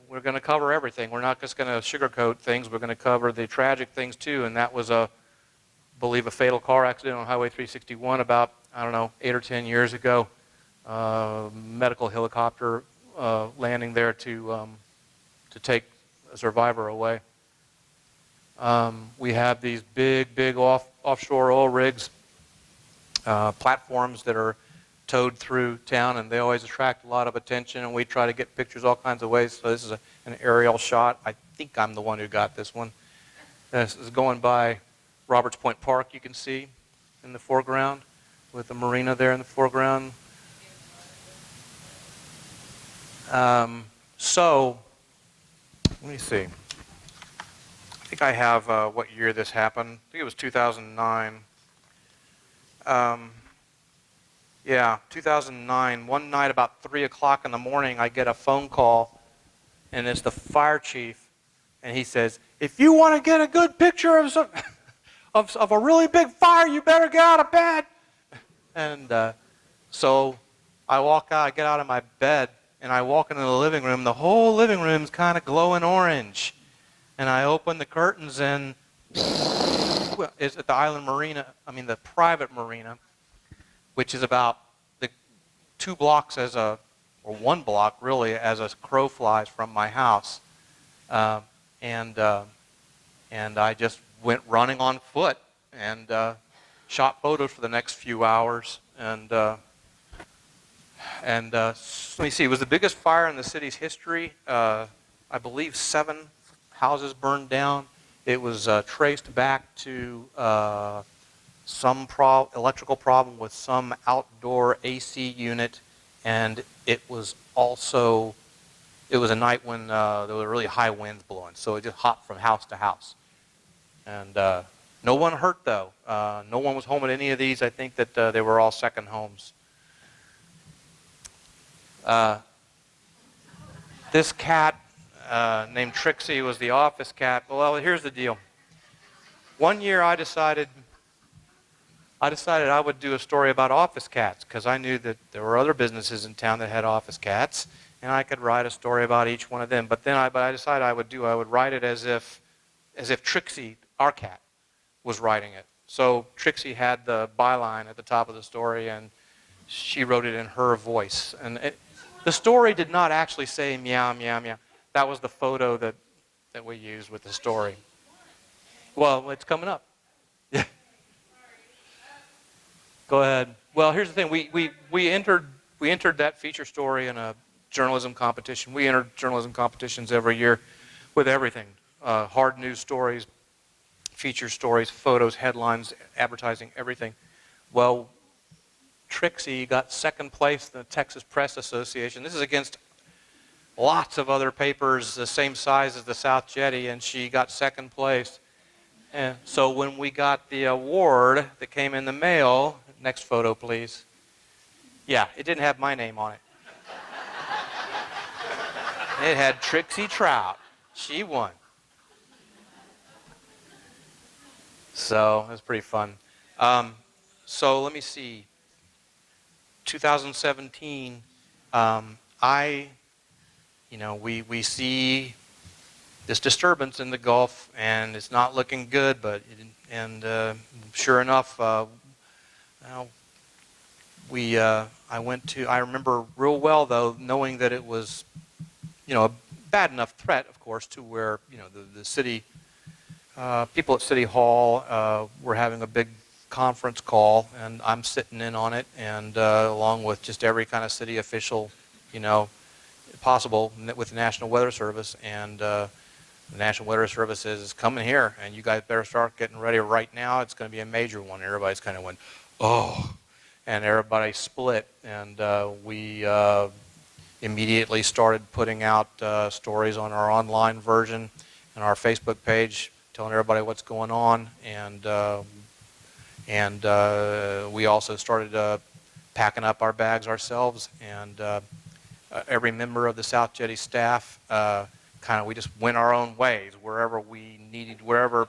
We're going to cover everything. We're not just going to sugarcoat things. We're going to cover the tragic things too. And that was I believe a fatal car accident on Highway 361 about 8 or 10 years ago. Medical helicopter landing there to take a survivor away. We have these big offshore oil rigs, platforms that are towed through town, and they always attract a lot of attention, and we try to get pictures all kinds of ways. So this is an aerial shot. I think I'm the one who got this one. This is going by Roberts Point Park, you can see in the foreground, with the marina there in the foreground. So, let me see. I think I have what year this happened. I think it was 2009. Yeah, 2009. One night about 3 o'clock in the morning, I get a phone call, and it's the fire chief, and he says, "If you want to get a good picture of a really big fire, you better get out of bed." And so I walk out, I get out of my bed, and I walk into the living room. The whole living room's kind of glowing orange. And I open the curtains, and it's at the island marina, the private marina, which is about the 2 blocks or 1 block really, as a crow flies from my house. And I just went running on foot and shot photos for the next few hours. And let me see, it was the biggest fire in the city's history. I believe 7 houses burned down. It was traced back to some electrical problem with some outdoor AC unit, and it was a night when there were really high winds blowing, so it just hopped from house to house. And no one hurt, though. No one was home at any of these. I think that they were all second homes. This cat named Trixie was the office cat. Well, here's the deal. One year I decided I would do a story about office cats because I knew that there were other businesses in town that had office cats, and I could write a story about each one of them. But then I decided I would write it as if Trixie, our cat, was writing it. So Trixie had the byline at the top of the story, and she wrote it in her voice. And the story did not actually say meow, meow, meow. That was the photo that we used with the story. Well, it's coming up. Yeah. Go ahead. Well, here's the thing. We entered that feature story in a journalism competition. We entered journalism competitions every year with everything. Hard news stories, feature stories, photos, headlines, advertising, everything. Well, Trixie got second place in the Texas Press Association. This is against lots of other papers the same size as the South Jetty, and she got second place. And so when we got the award that came in the mail, next photo, please. Yeah, it didn't have my name on it. It had Trixie Trout. She won. So it was pretty fun. So let me see. 2017, we see this disturbance in the Gulf, and it's not looking good. Sure enough, I remember real well though, knowing that it was, a bad enough threat, of course, to where the city people at City Hall were having a big conference call, and I'm sitting in on it, and along with just every kind of city official, possible with the National Weather Service, and the National Weather Service says it's coming here, and you guys better start getting ready right now. It's going to be a major one. Everybody's kind of went, oh, and everybody split, and we immediately started putting out stories on our online version and our Facebook page, telling everybody what's going on, and we also started packing up our bags ourselves, and every member of the South Jetty staff, we just went our own ways wherever we needed, wherever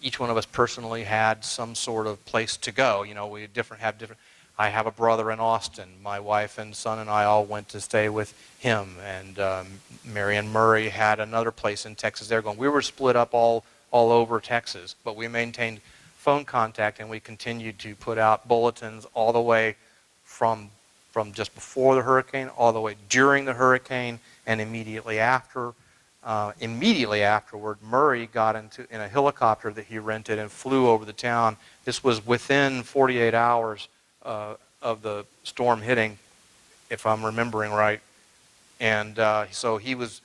each one of us personally had some sort of place to go. We have different. I have a brother in Austin. My wife and son and I all went to stay with him, and Mary and Murray had another place in Texas. We were split up all over Texas, but we maintained phone contact, and we continued to put out bulletins all the way from just before the hurricane, all the way during the hurricane, and immediately after. Immediately afterward, Murray got in a helicopter that he rented and flew over the town. This was within 48 hours of the storm hitting, if I'm remembering right. And so he was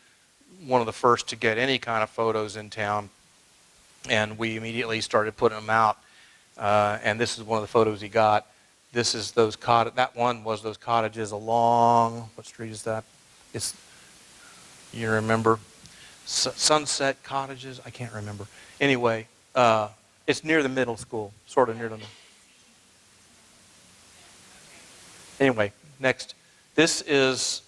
one of the first to get any kind of photos in town, and we immediately started putting them out. And this is one of the photos he got. This is those that one was those cottages along, what street is that? You remember? Sunset Cottages? I can't remember. Anyway, it's near the middle school, sort of near the middle. Anyway, next. This is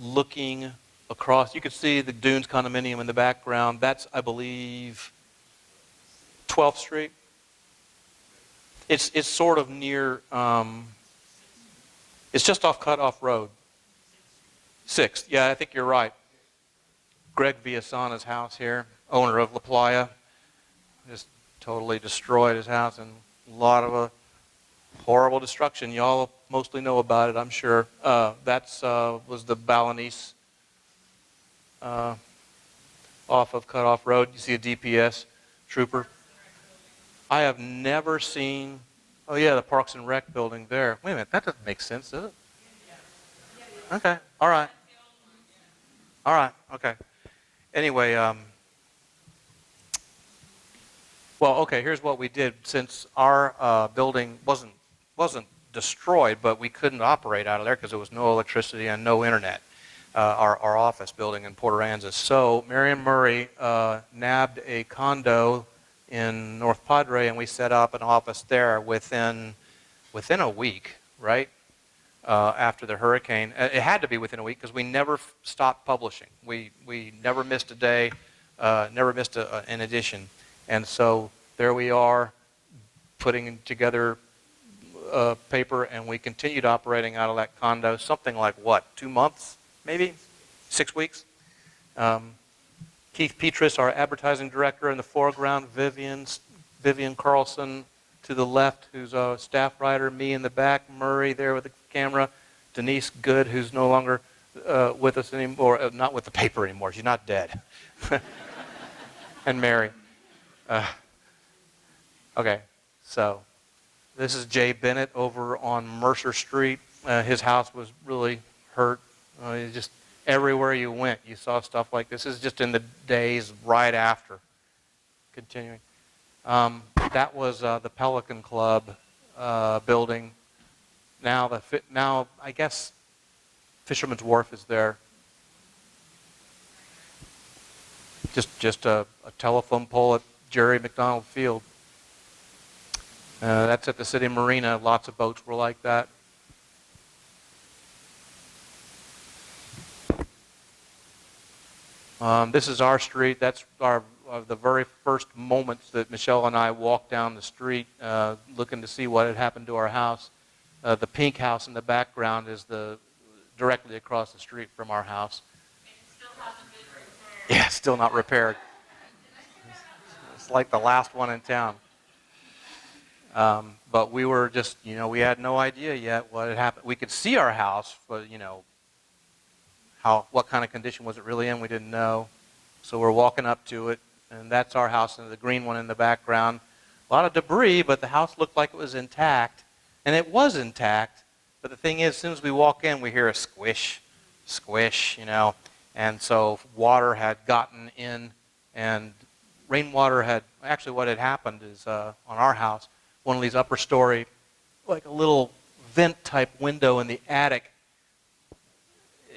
looking across. You can see the Dunes condominium in the background. That's, I believe, 12th Street. It's sort of near, it's just off Cutoff Road. 6th, yeah, I think you're right. Greg Villasana's house here, owner of La Playa, just totally destroyed his house, and a lot of horrible destruction. Y'all mostly know about it, I'm sure. That's was the Balinese off of Cutoff Road. You see a DPS trooper. I have never seen, oh yeah, the Parks and Rec building there. Wait a minute, that doesn't make sense, does it? Okay, all right. All right, okay. Anyway, well, okay, here's what we did. Since our building wasn't destroyed, but we couldn't operate out of there because there was no electricity and no internet, our office building in Port Aransas. So Mary and Murray nabbed a condo in North Padre, and we set up an office there within a week, right? After the hurricane. It had to be within a week because we never stopped publishing. We never missed a day. never missed an edition. And so there we are, putting together paper, and we continued operating out of that condo something like, what, 2 months, maybe? 6 weeks? Keith Petrus, our advertising director, in the foreground, Vivian Carlson to the left, who's a staff writer, me in the back, Murray there with the camera, Denise Good, who's no longer with us anymore, not with the paper anymore, she's not dead, and Mary. Okay, so this is Jay Bennett over on Mercer Street. His house was really hurt. Just everywhere you went, you saw stuff like this. This is just in the days right after. Continuing. That was the Pelican Club building. Now I guess Fisherman's Wharf is there. Just a telephone pole at Jerry McDonald Field. That's at the City Marina. Lots of boats were like that. This is our street. That's the very first moments that Michelle and I walked down the street looking to see what had happened to our house. The pink house in the background is directly across the street from our house. It still hasn't been repaired. Yeah, still not repaired. It's like the last one in town. But we were just, we had no idea yet what had happened. We could see our house, but, what kind of condition was it really in, we didn't know. So we're walking up to it, and that's our house, and the green one in the background. A lot of debris, but the house looked like it was intact. And it was intact, but the thing is, as soon as we walk in, we hear a squish, squish, And so water had gotten in, and rainwater had, actually what had happened is on our house, one of these upper story, like a little vent type window in the attic,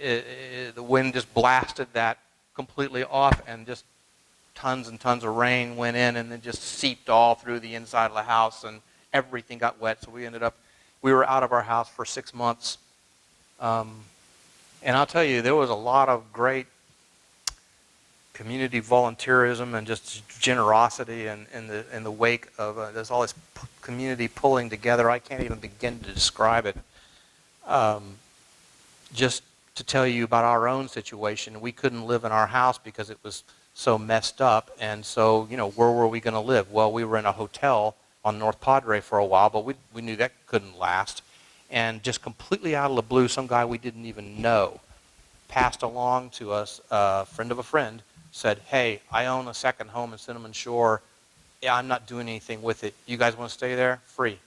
the wind just blasted that completely off, and just tons and tons of rain went in, and then just seeped all through the inside of the house, and everything got wet. So we were out of our house for 6 months. And I'll tell you, there was a lot of great community volunteerism and just generosity in the wake of there's all this community pulling together. I can't even begin to describe it. Just to tell you about our own situation, we couldn't live in our house because it was so messed up. And so, where were we going to live? Well, we were in a hotel on North Padre for a while, but we knew that couldn't last. And just completely out of the blue, some guy we didn't even know passed along to us, a friend of a friend, said, "Hey, I own a second home in Cinnamon Shore. Yeah, I'm not doing anything with it. You guys want to stay there? Free."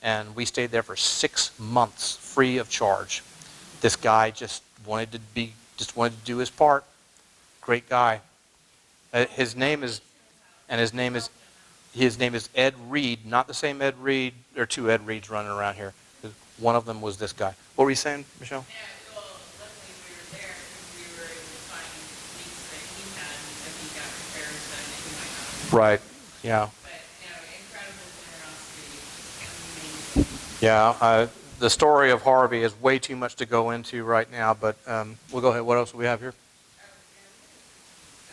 And we stayed there for 6 months, free of charge. This guy just wanted to do his part. Great guy. His name is Ed Reed, not the same Ed Reed. There are two Ed Reeds running around here. One of them was this guy. What were you saying, Michelle? Yeah, well, luckily we were there because we were able to find leaks that he had, and so he got repairs done that he might not have. Right. Yeah. But, incredible generosity. Amazing. Yeah. The story of Harvey is way too much to go into right now, but we'll go ahead. What else do we have here?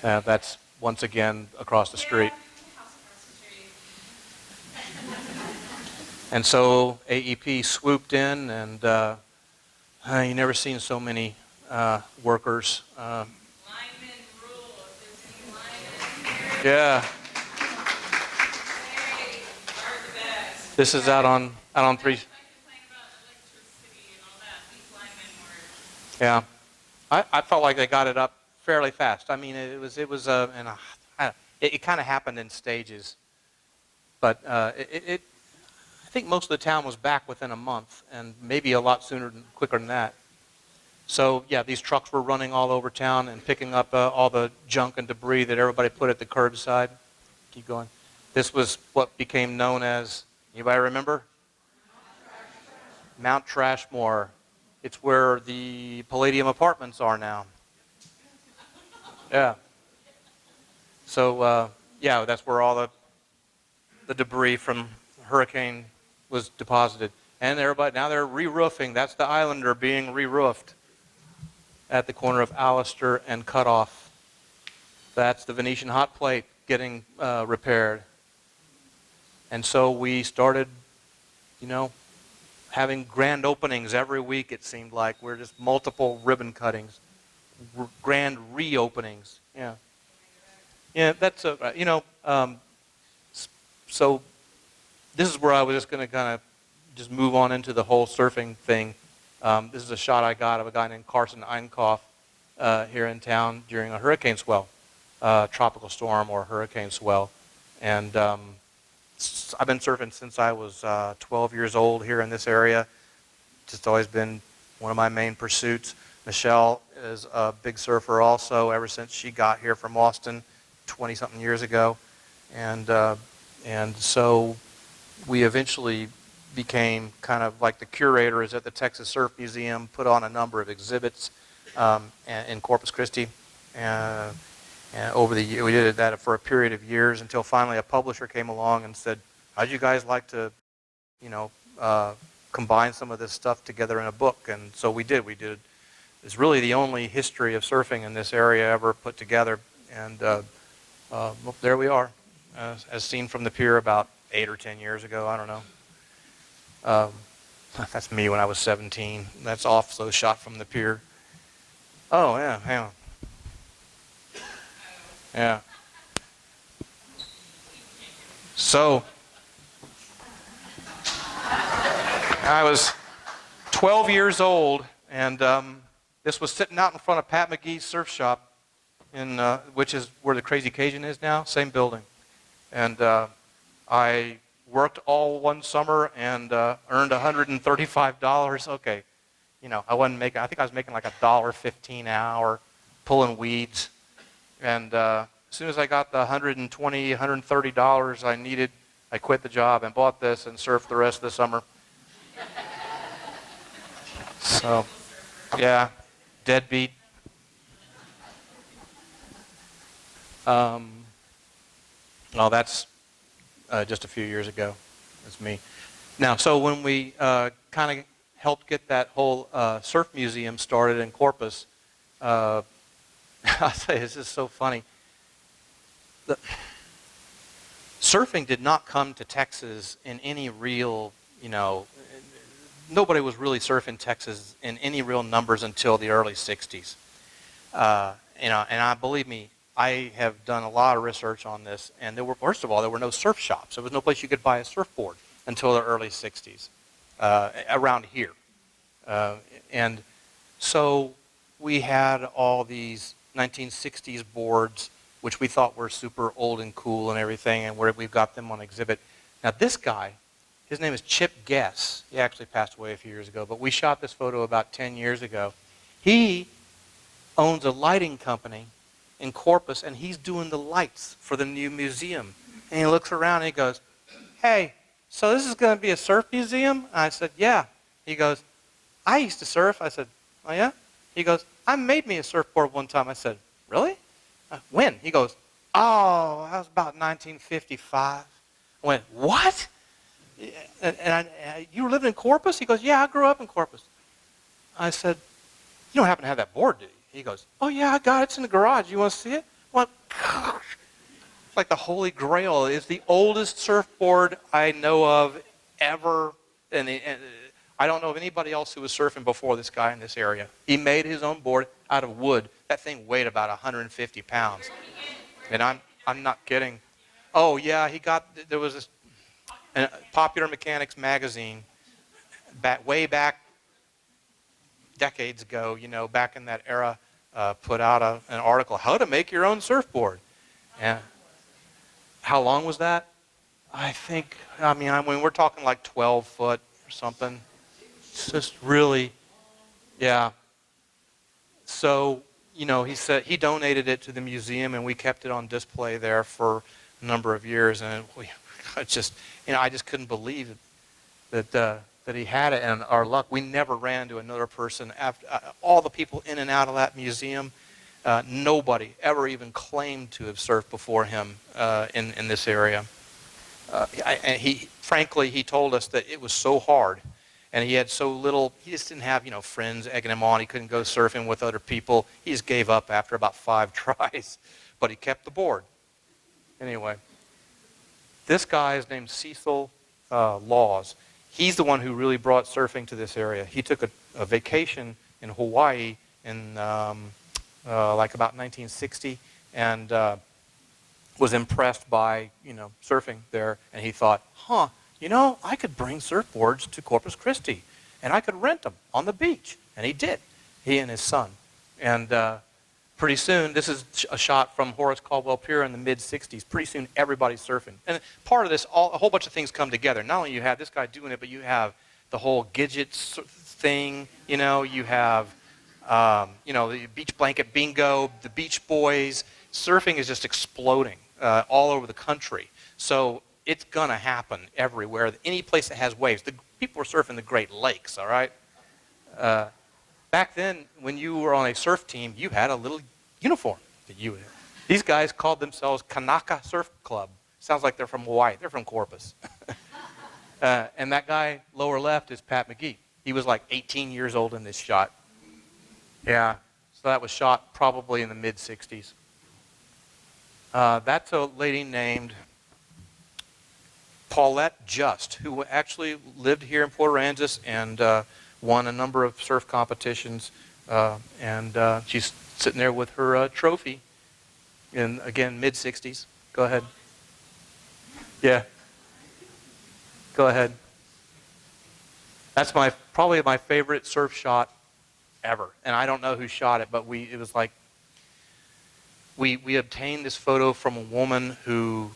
That's once again across the street. Yeah, house across the street. And so AEP swooped in, and you never seen so many workers. Linemen rule. If there's any linemen here, Yeah. they are the best. This is out on 3. I complain about electricity and all that. These linemen were. Yeah. I felt like they got it up fairly fast. I mean, it kind of happened in stages, but I think most of the town was back within a month, and maybe a lot quicker than that. So yeah, these trucks were running all over town and picking up all the junk and debris that everybody put at the curbside. Keep going. This was what became known as, anybody remember? Mount Trashmore. It's where the Palladium Apartments are now. Yeah. So yeah, that's where all the debris from hurricane was deposited. And now they're re-roofing. That's the Islander being re-roofed at the corner of Allister and Cutoff. That's the Venetian hot plate getting repaired. And so we started, having grand openings every week, it seemed like. We're just multiple ribbon cuttings, grand reopenings. Yeah. Yeah, that's so this is where I was just going to kind of just move on into the whole surfing thing. This is a shot I got of a guy named Carson Einkoff here in town during a hurricane swell, tropical storm or hurricane swell. And I've been surfing since I was 12 years old here in this area. Just always been one of my main pursuits. Michelle is a big surfer also ever since she got here from Austin 20-something years ago. And so we eventually became kind of like the curators at the Texas Surf Museum, put on a number of exhibits in Corpus Christi. And over the year, we did that for a period of years until finally a publisher came along and said, how'd you guys like to, combine some of this stuff together in a book? And so we did. It's really the only history of surfing in this area ever put together. And well, there we are, as seen from the pier about 8 or 10 years ago. I don't know. That's me when I was 17. That's also shot from the pier. Oh, yeah, hang on. Yeah. So, I was 12 years old, and this was sitting out in front of Pat McGee's surf shop, which is where the Crazy Cajun is now, same building. And I worked all one summer and earned $135. Okay, I wasn't making. I think I was making like $1.15 an hour, pulling weeds. And as soon as I got the $120, $130 I needed, I quit the job and bought this and surfed the rest of the summer. So, yeah, deadbeat. Well, that's just a few years ago. That's me. Now, so when we kind of helped get that whole surf museum started in Corpus, I'll say this is so funny. Surfing did not come to Texas in any real, nobody was really surfing Texas in any real numbers until the early 60s. And believe me, I have done a lot of research on this, and first of all, there were no surf shops. There was no place you could buy a surfboard until the early 60s around here. And so we had all these 1960s boards, which we thought were super old and cool and everything, and we've got them on exhibit. Now this guy, his name is Chip Guess. He actually passed away a few years ago, but we shot this photo about 10 years ago. He owns a lighting company in Corpus, and he's doing the lights for the new museum. And he looks around and he goes, hey, so this is going to be a surf museum? And I said, yeah. He goes, I used to surf. I said, oh yeah? He goes, I made me a surfboard one time. I said, really? When? He goes, oh, that was about 1955. I went, what? And you were living in Corpus? He goes, yeah, I grew up in Corpus. I said, you don't happen to have that board, do you? He goes, oh yeah, I got it. It's in the garage. You want to see it? Well, it's like the Holy Grail. It's the oldest surfboard I know of ever. And I don't know of anybody else who was surfing before this guy in this area. He made his own board out of wood. That thing weighed about 150 pounds. And I'm not kidding. Oh yeah, there was this Popular Mechanics magazine way back decades ago, back in that era, put out an article, How to Make Your Own Surfboard. And how long was that? When we're talking like 12 foot or something. It's just really, yeah. So, he said he donated it to the museum, and we kept it on display there for a number of years. And I just couldn't believe that he had it. And our luck, we never ran into another person. After all the people in and out of that museum, nobody ever even claimed to have surfed before him in this area. Frankly, he told us that it was so hard. And he had so little, he just didn't have, friends egging him on. He couldn't go surfing with other people. He just gave up after about 5 tries, but he kept the board. Anyway, this guy is named Cecil Laws. He's the one who really brought surfing to this area. He took a vacation in Hawaii in like about 1960 and was impressed by, surfing there. And he thought, I could bring surfboards to Corpus Christi and I could rent them on the beach. And he did, he and his son. And pretty soon, this is a shot from Horace Caldwell Pier in the mid-'60s. Pretty soon, everybody's surfing. And part of this, a whole bunch of things come together. Not only you have this guy doing it, but you have the whole Gidget thing. You have, the beach blanket bingo, the Beach Boys. Surfing is just exploding all over the country. So it's going to happen everywhere. Any place that has waves. The people are surfing the Great Lakes, all right? Back then, when you were on a surf team, you had a little uniform that you had. These guys called themselves Kanaka Surf Club. Sounds like they're from Hawaii. They're from Corpus. And that guy lower left is Pat McGee. He was like 18 years old in this shot. Yeah, so that was shot probably in the mid-'60s. That's a lady named Paulette Just, who actually lived here in Port Aransas and won a number of surf competitions. And she's sitting there with her trophy in, again, mid-'60s. Go ahead. Yeah. Go ahead. That's probably my favorite surf shot ever. And I don't know who shot it, but it was like, we obtained this photo from a woman who,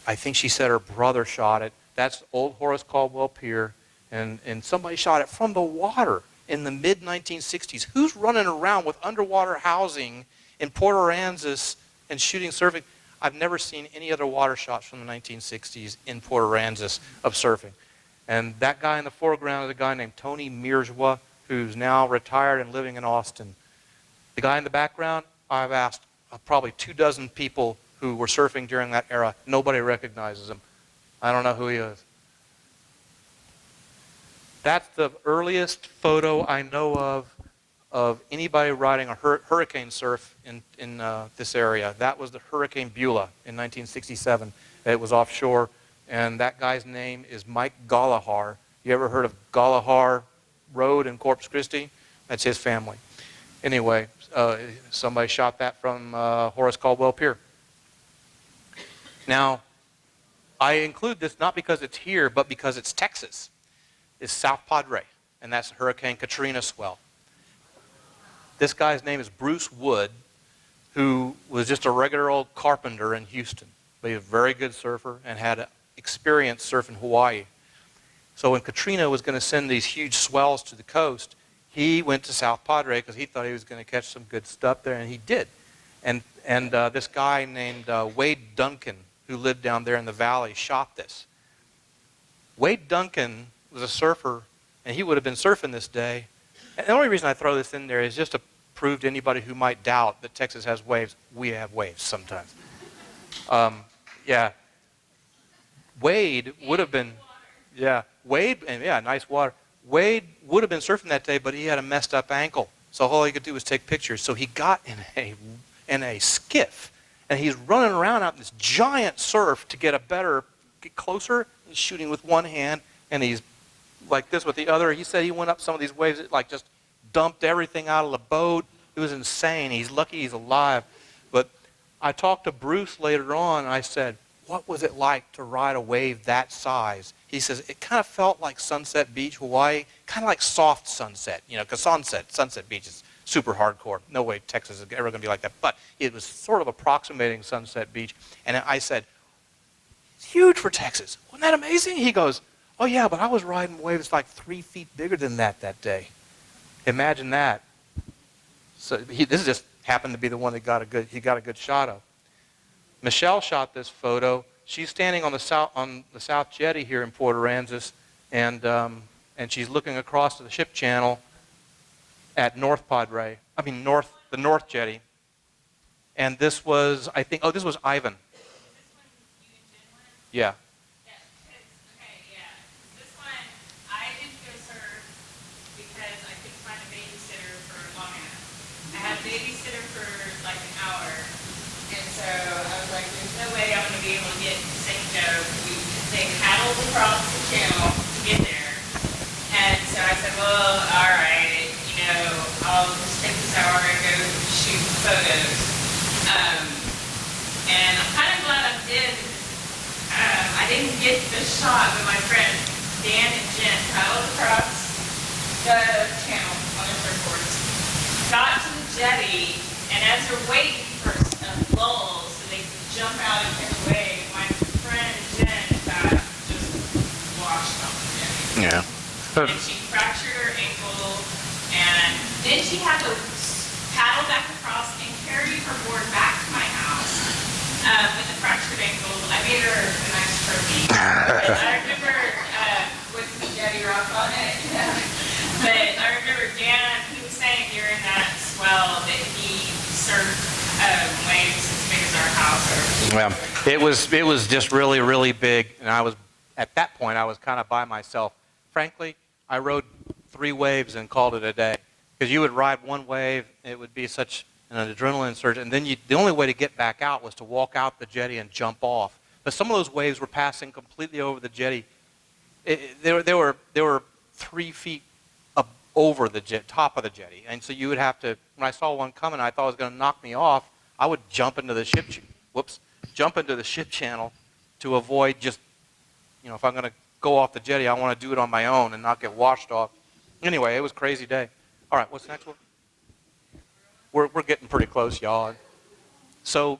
I think she said her brother shot it. That's old Horace Caldwell Pier. And somebody shot it from the water in the mid-1960s. Who's running around with underwater housing in Port Aransas and shooting surfing? I've never seen any other water shots from the 1960s in Port Aransas of surfing. And that guy in the foreground is a guy named Tony Mirzwa, who's now retired and living in Austin. The guy in the background, I've asked probably 24 people who were surfing during that era. Nobody recognizes him. I don't know who he is. That's the earliest photo I know of anybody riding a hurricane surf in this area. That was the Hurricane Beulah in 1967. It was offshore, and that guy's name is Mike Gollihar. You ever heard of Gollihar Road in Corpus Christi? That's his family. Anyway, somebody shot that from Horace Caldwell Pier. Now, I include this not because it's here, but because it's Texas. It's South Padre, and that's Hurricane Katrina swell. This guy's name is Bruce Wood, who was just a regular old carpenter in Houston. But he was a very good surfer and had experience surfing Hawaii. So when Katrina was going to send these huge swells to the coast, he went to South Padre because he thought he was going to catch some good stuff there, and he did. And this guy named Wade Duncan, who lived down there in the valley, shot this. Wade Duncan was a surfer, and he would have been surfing this day. And the only reason I throw this in there is just to prove to anybody who might doubt that Texas has waves. We have waves sometimes. Yeah. Wade would have been, nice water. Wade would have been surfing that day, but he had a messed up ankle. So all he could do was take pictures. So he got in a skiff, and he's running around out in this giant surf to get closer. He's shooting with one hand, and he's like this with the other. He said he went up some of these waves, it like just dumped everything out of the boat. It was insane. He's lucky he's alive. But I talked to Bruce later on, and I said, what was it like to ride a wave that size? He says, it kind of felt like Sunset Beach, Hawaii, kind of like soft sunset, because Sunset Beach is super hardcore. No way Texas is ever going to be like that. But it was sort of approximating Sunset Beach. And I said, it's huge for Texas. Wasn't that amazing? He goes, oh yeah, but I was riding waves like 3 feet bigger than that day. Imagine that. So this just happened to be the one that he got a good shot of. Michelle shot this photo. She's standing on the South Jetty here in Port Aransas, and she's looking across to the ship channel at the North Jetty. And this was, this was Ivan. Is this one you and Jen went? Yeah. Yeah, okay, yeah. This one, I didn't go so I was like, there's no way I'm going to be able to get to St. Joe. They paddled across the channel to get there. And so I said, well, all right, I'll just take this hour and go shoot photos. And I'm kind of glad I did. I didn't get the shot, but my friends Dan and Jen paddled across the channel on their surfboards, got to the jetty, and as they're waiting for a lull so they can jump out and get away, my friend Jen got just washed off the jetty. Yeah. And she fractured her ankle, and then she had to paddle back across and carry her board back to my house with the fractured ankle. I made her a nice trophy. And I remember with the jetty rock on it. But I remember Dan, he was saying during that swell that he surfed waves as big as our house. Yeah, it was just really, really big, and at that point I was kind of by myself. Frankly, I rode 3 waves and called it a day. Because you would ride one wave, it would be such an adrenaline surge, and then the only way to get back out was to walk out the jetty and jump off. But some of those waves were passing completely over the jetty. They were 3 feet up over the top of the jetty, and so you would have to. When I saw one coming, I thought it was going to knock me off. I would jump into the ship channel to avoid just, if I'm going to go off the jetty, I want to do it on my own and not get washed off. Anyway, it was a crazy day. All right, what's the next one? We're getting pretty close, y'all. So,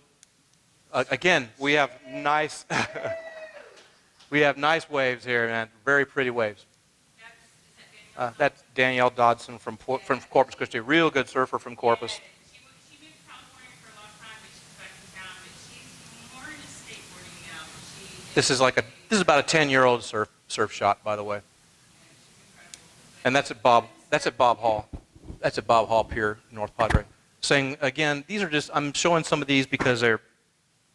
again, we have nice waves here, man. Very pretty waves. That's Danielle Dodson from Corpus Christi. Real good surfer from Corpus. She moved to California for a long time, but she's back in town. But she's more into skateboarding now. This is about a 10-year-old surf shot, by the way. And that's at Bob Hall. That's at Bob Hall Pier, North Padre. Saying again, I'm showing some of these because they're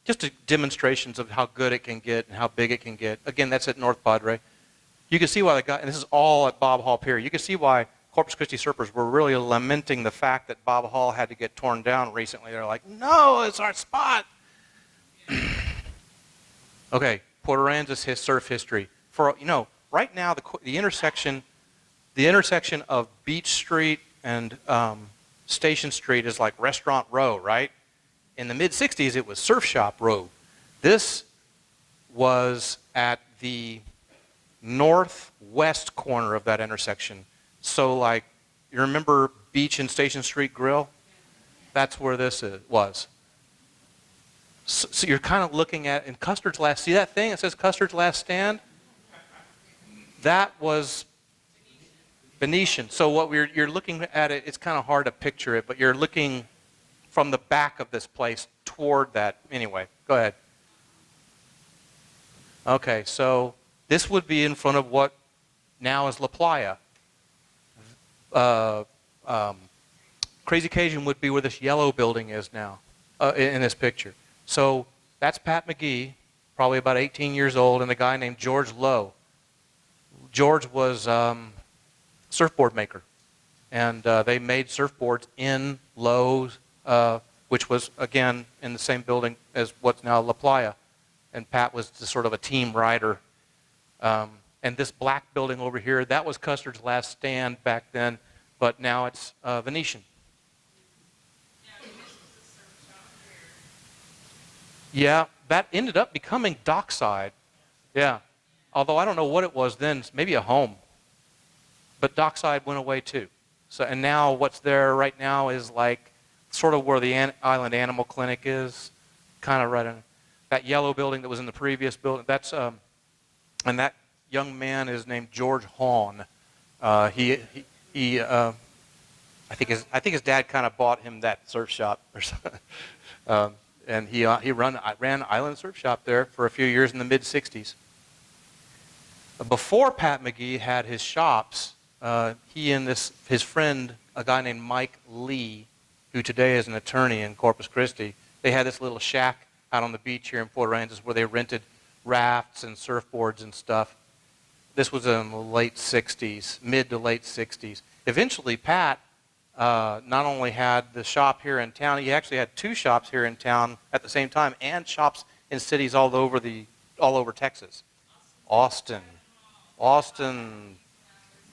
just demonstrations of how good it can get and how big it can get. Again, that's at North Padre. You can see why and this is all at Bob Hall Pier. You can see why Corpus Christi surfers were really lamenting the fact that Bob Hall had to get torn down recently. They're like, no, it's our spot. Okay, Port Aransas, his surf history. Right now the intersection of Beach Street and Station Street is like Restaurant Row, right? In the mid-'60s, it was Surf Shop Row. This was at the northwest corner of that intersection. So, you remember Beach and Station Street Grill? That's where this was. So you're kind of looking at, in Custard's Last, see that thing? It says Custard's Last Stand? That was Venetian. So what you're looking at it's kind of hard to picture it, but you're looking from the back of this place toward that. Anyway, go ahead. Okay, so this would be in front of what now is La Playa. Crazy Cajun would be where this yellow building is now in this picture. So that's Pat McGee, probably about 18 years old, and a guy named George Lowe. George was surfboard maker, and they made surfboards in Lowe's, which was again in the same building as what's now La Playa, and Pat was sort of a team rider. And this black building over here, that was Custard's Last Stand back then, but now it's Venetian. Yeah, that ended up becoming Dockside. Yeah, although I don't know what it was then, maybe a home. But Dockside went away too. So, and now what's there right now is like sort of where the Island Animal Clinic is, kind of right in that yellow building that was in the previous building. That's and that young man is named George Hawn. I think his dad kind of bought him that surf shop or something. And he ran Island Surf Shop there for a few years in the mid-'60s. Before Pat McGee had his shops, he and his friend, a guy named Mike Lee, who today is an attorney in Corpus Christi, they had this little shack out on the beach here in Port Aransas where they rented rafts and surfboards and stuff. This was in the late 60s, mid to late 60s. Eventually, Pat not only had the shop here in town, he actually had two shops here in town at the same time, and shops in cities all over Texas. Austin,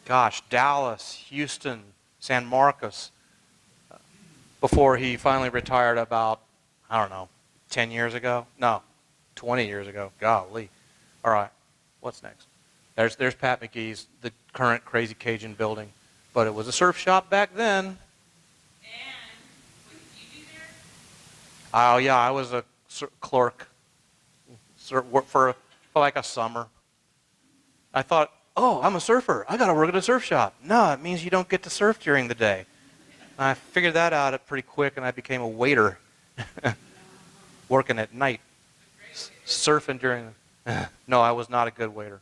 gosh, Dallas, Houston, San Marcos, before he finally retired about, I don't know, 10 years ago? No, 20 years ago. Golly. All right, what's next? There's Pat McGee's, the current Crazy Cajun building. But it was a surf shop back then. And what did you do there? Oh, yeah, I was a clerk for like a summer. I thought, oh, I'm a surfer. I got to work at a surf shop. No, it means you don't get to surf during the day. I figured that out pretty quick, and I became a waiter, working at night, surfing during the... No, I was not a good waiter.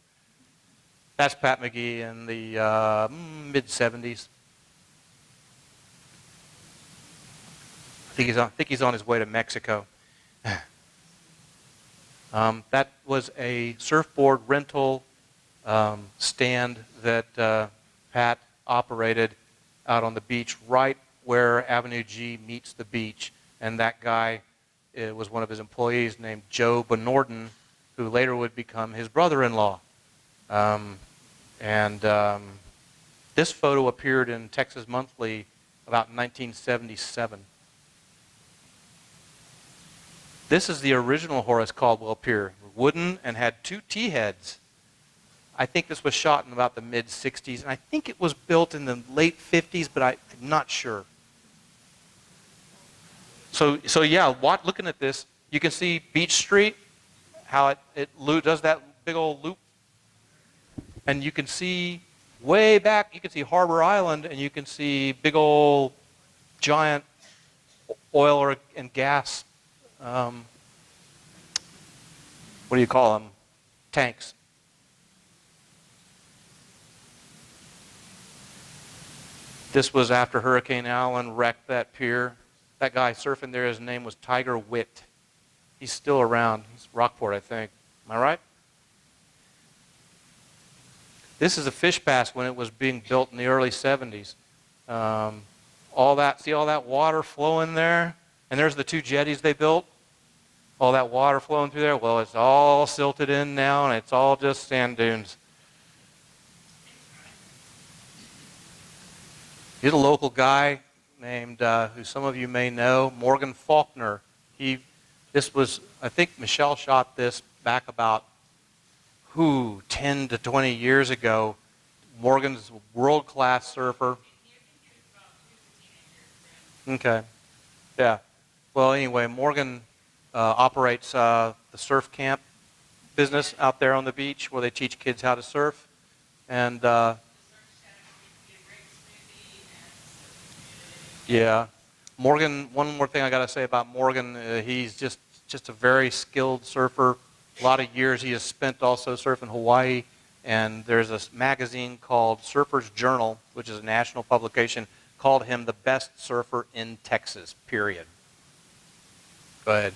That's Pat McGee in the mid-'70s. I think he's on his way to Mexico. That was a surfboard rental stand that Pat operated out on the beach, right where Avenue G meets the beach. And that guy was one of his employees named Joe Benorden, who later would become his brother-in-law. This photo appeared in Texas Monthly about 1977. This is the original Horace Caldwell Pier, wooden and had two T-heads. I think this was shot in about the mid-'60s, and I think it was built in the late '50s, but I'm not sure. So yeah, looking at this, you can see Beach Street, how it does that big old loop. And you can see way back, you can see Harbor Island, and you can see big old giant oil and gas, what do you call them, tanks. This was after Hurricane Allen wrecked that pier. That guy surfing there, his name was Tiger Witt. He's still around. He's Rockport, I think. Am I right? This is a fish pass when it was being built in the early '70s. See all that water flowing there? And there's the two jetties they built. All that water flowing through there. Well, it's all silted in now, and it's all just sand dunes. Here's a local guy named, who some of you may know, Morgan Faulkner. I think Michelle shot this back about 10 to 20 years ago. Morgan's a world-class surfer. Okay. Yeah. Well, anyway, Morgan operates the surf camp business out there on the beach where they teach kids how to surf. And yeah. Morgan, one more thing I got to say about Morgan, he's just a very skilled surfer. A lot of years he has spent also surfing Hawaii, and there's a magazine called Surfer's Journal, which is a national publication, called him the best surfer in Texas, period. Go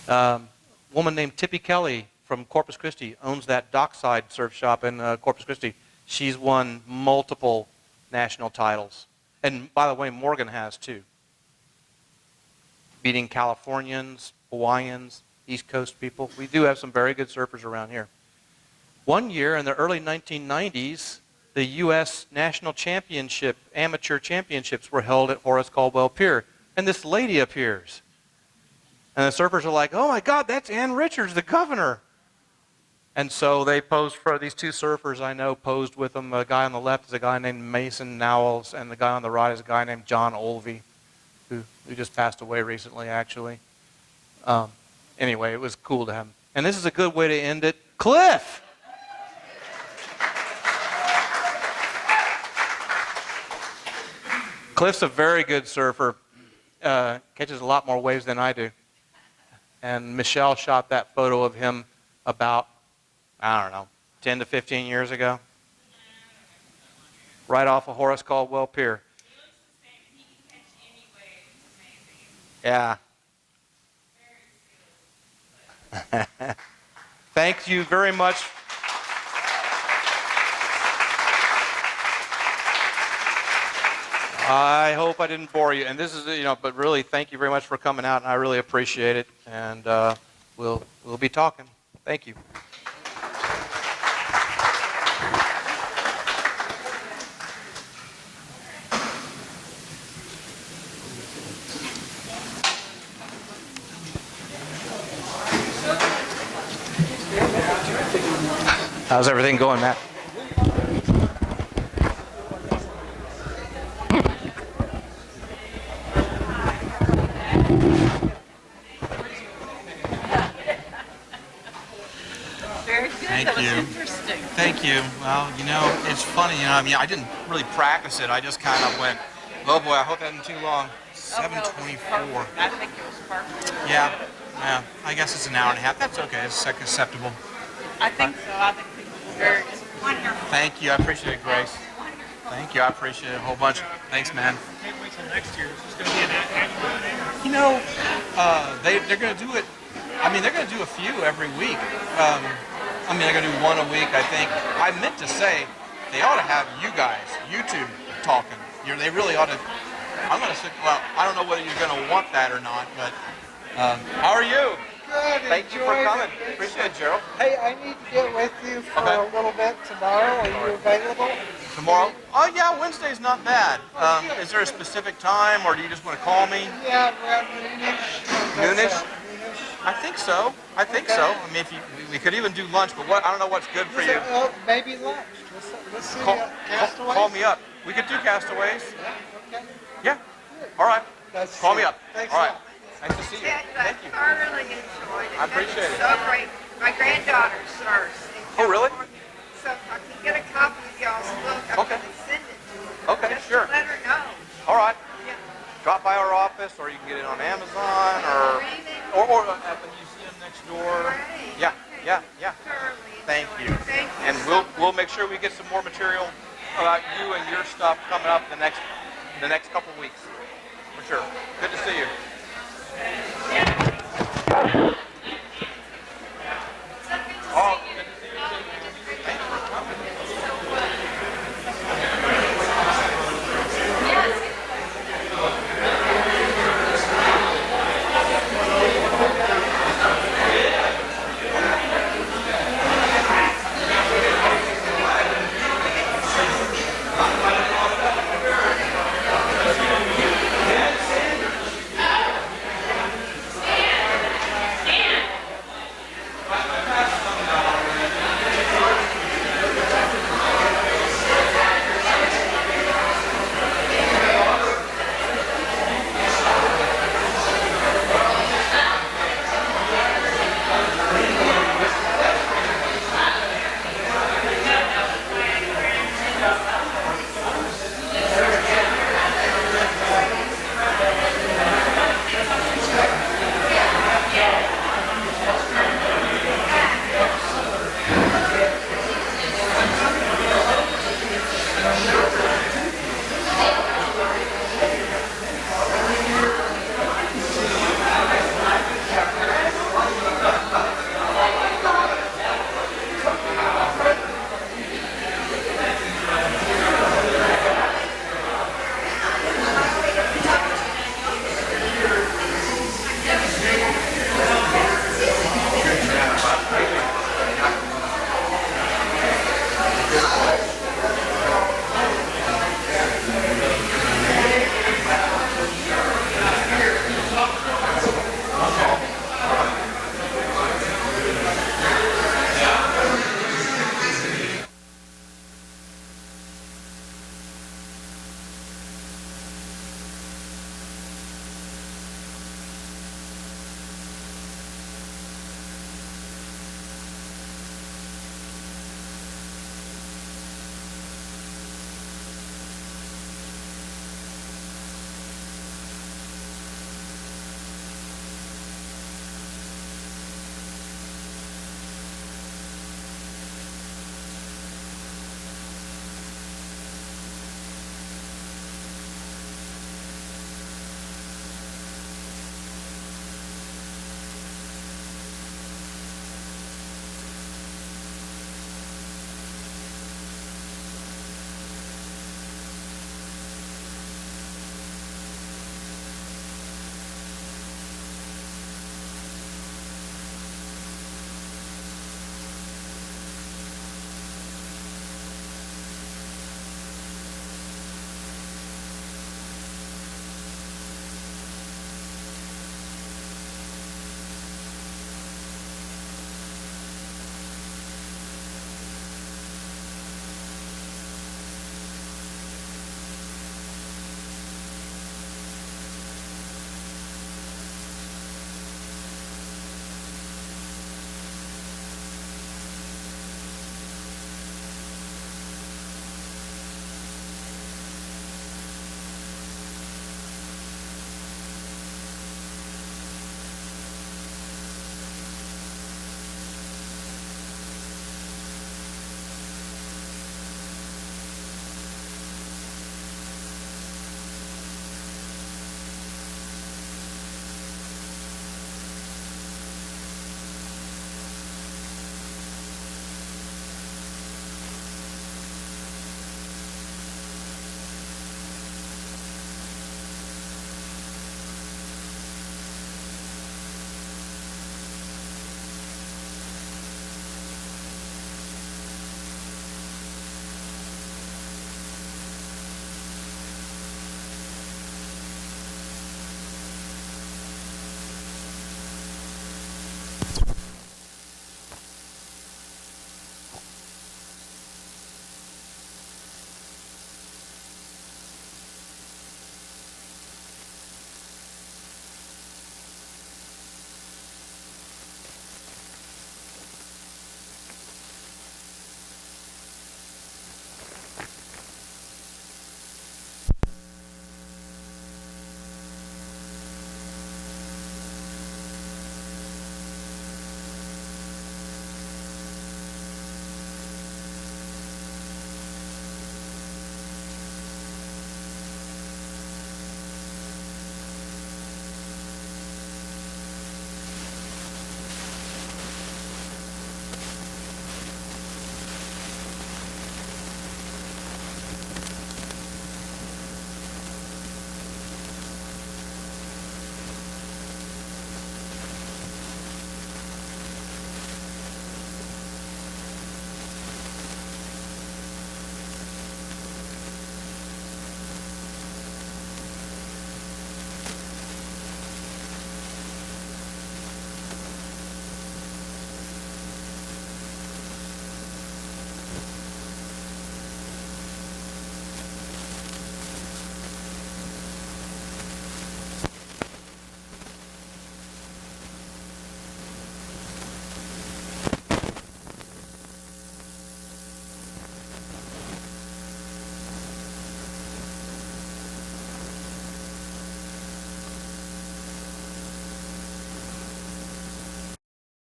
ahead. Woman named Tippy Kelly from Corpus Christi owns that dockside surf shop in Corpus Christi. She's won multiple national titles. And by the way, Morgan has too. Beating Californians, Hawaiians, East Coast people. We do have some very good surfers around here. One year in the early 1990s, the U.S. National Championship, Amateur Championships were held at Horace Caldwell Pier. And this lady appears. And the surfers are like, oh my God, that's Ann Richards, the governor. And so they posed for these two surfers I know, posed with them. The guy on the left is a guy named Mason Nowells, and the guy on the right is a guy named John Olvey, who just passed away recently, actually. Anyway, it was cool to have him. And this is a good way to end it. Cliff! Cliff's a very good surfer. Catches a lot more waves than I do. And Michelle shot that photo of him about, I don't know, 10 to 15 years ago. Right off of Horace Caldwell Pier. He looks the same. He can catch any wave. It's amazing. Yeah. Very skilled. Thank you very much. I hope I didn't bore you. And this is, but really, thank you very much for coming out, and I really appreciate it. And we'll be talking. Thank you. How's everything going, Matt? Very good. Thank That was you. interesting. Thank you. Well, it's funny, I didn't really practice it. I just kind of went, oh boy, I hope that isn't too long. 7:24. I think it was perfect. Yeah, I guess it's an hour and a half. That's okay. It's acceptable. I think so. I think people will very wonderful. Thank you. I appreciate it, Grace. Thank you. I appreciate it a whole bunch. Thanks, man. Can't wait till next year. It's just going to be an annual thing. They're going to do it. They're going to do a few every week. They're going to do one a week, I think. I meant to say they ought to have you guys, YouTube, talking. They really ought to. I'm going to say, well, I don't know whether you're going to want that or not, but how are you? Good. Thank you for enjoyed coming. it. Appreciate it, Gerald. Hey, I need to get with you for Okay. a little bit tomorrow. Are you available? Tomorrow? Oh, yeah, Wednesday's not bad. Is there a specific time, or do you just want to call me? Yeah, around noonish. Noonish? Noonish. I think so. If we could even do lunch, but I don't know what's good for you. Maybe lunch. Let's see. Castaways? Call me up. We could do Castaways. Okay. Yeah. All right. That's Call me it. up. Thanks All a right. lot. Nice to see you. I Thank you. thoroughly enjoyed it. I appreciate it. So great. My granddaughter's nurse. in Oh, really? California. So if I can get a copy of y'all's book, I Okay. can send it to her. Okay, Just sure. to let her know. All right. Yeah. Drop by our office, or you can get it on Amazon, or at the museum next door. Great. Yeah. Thoroughly Thank enjoyed you. it. Thank you. And so we'll make sure we get some more material about you and your stuff coming up the next couple weeks. For sure. Good to see you.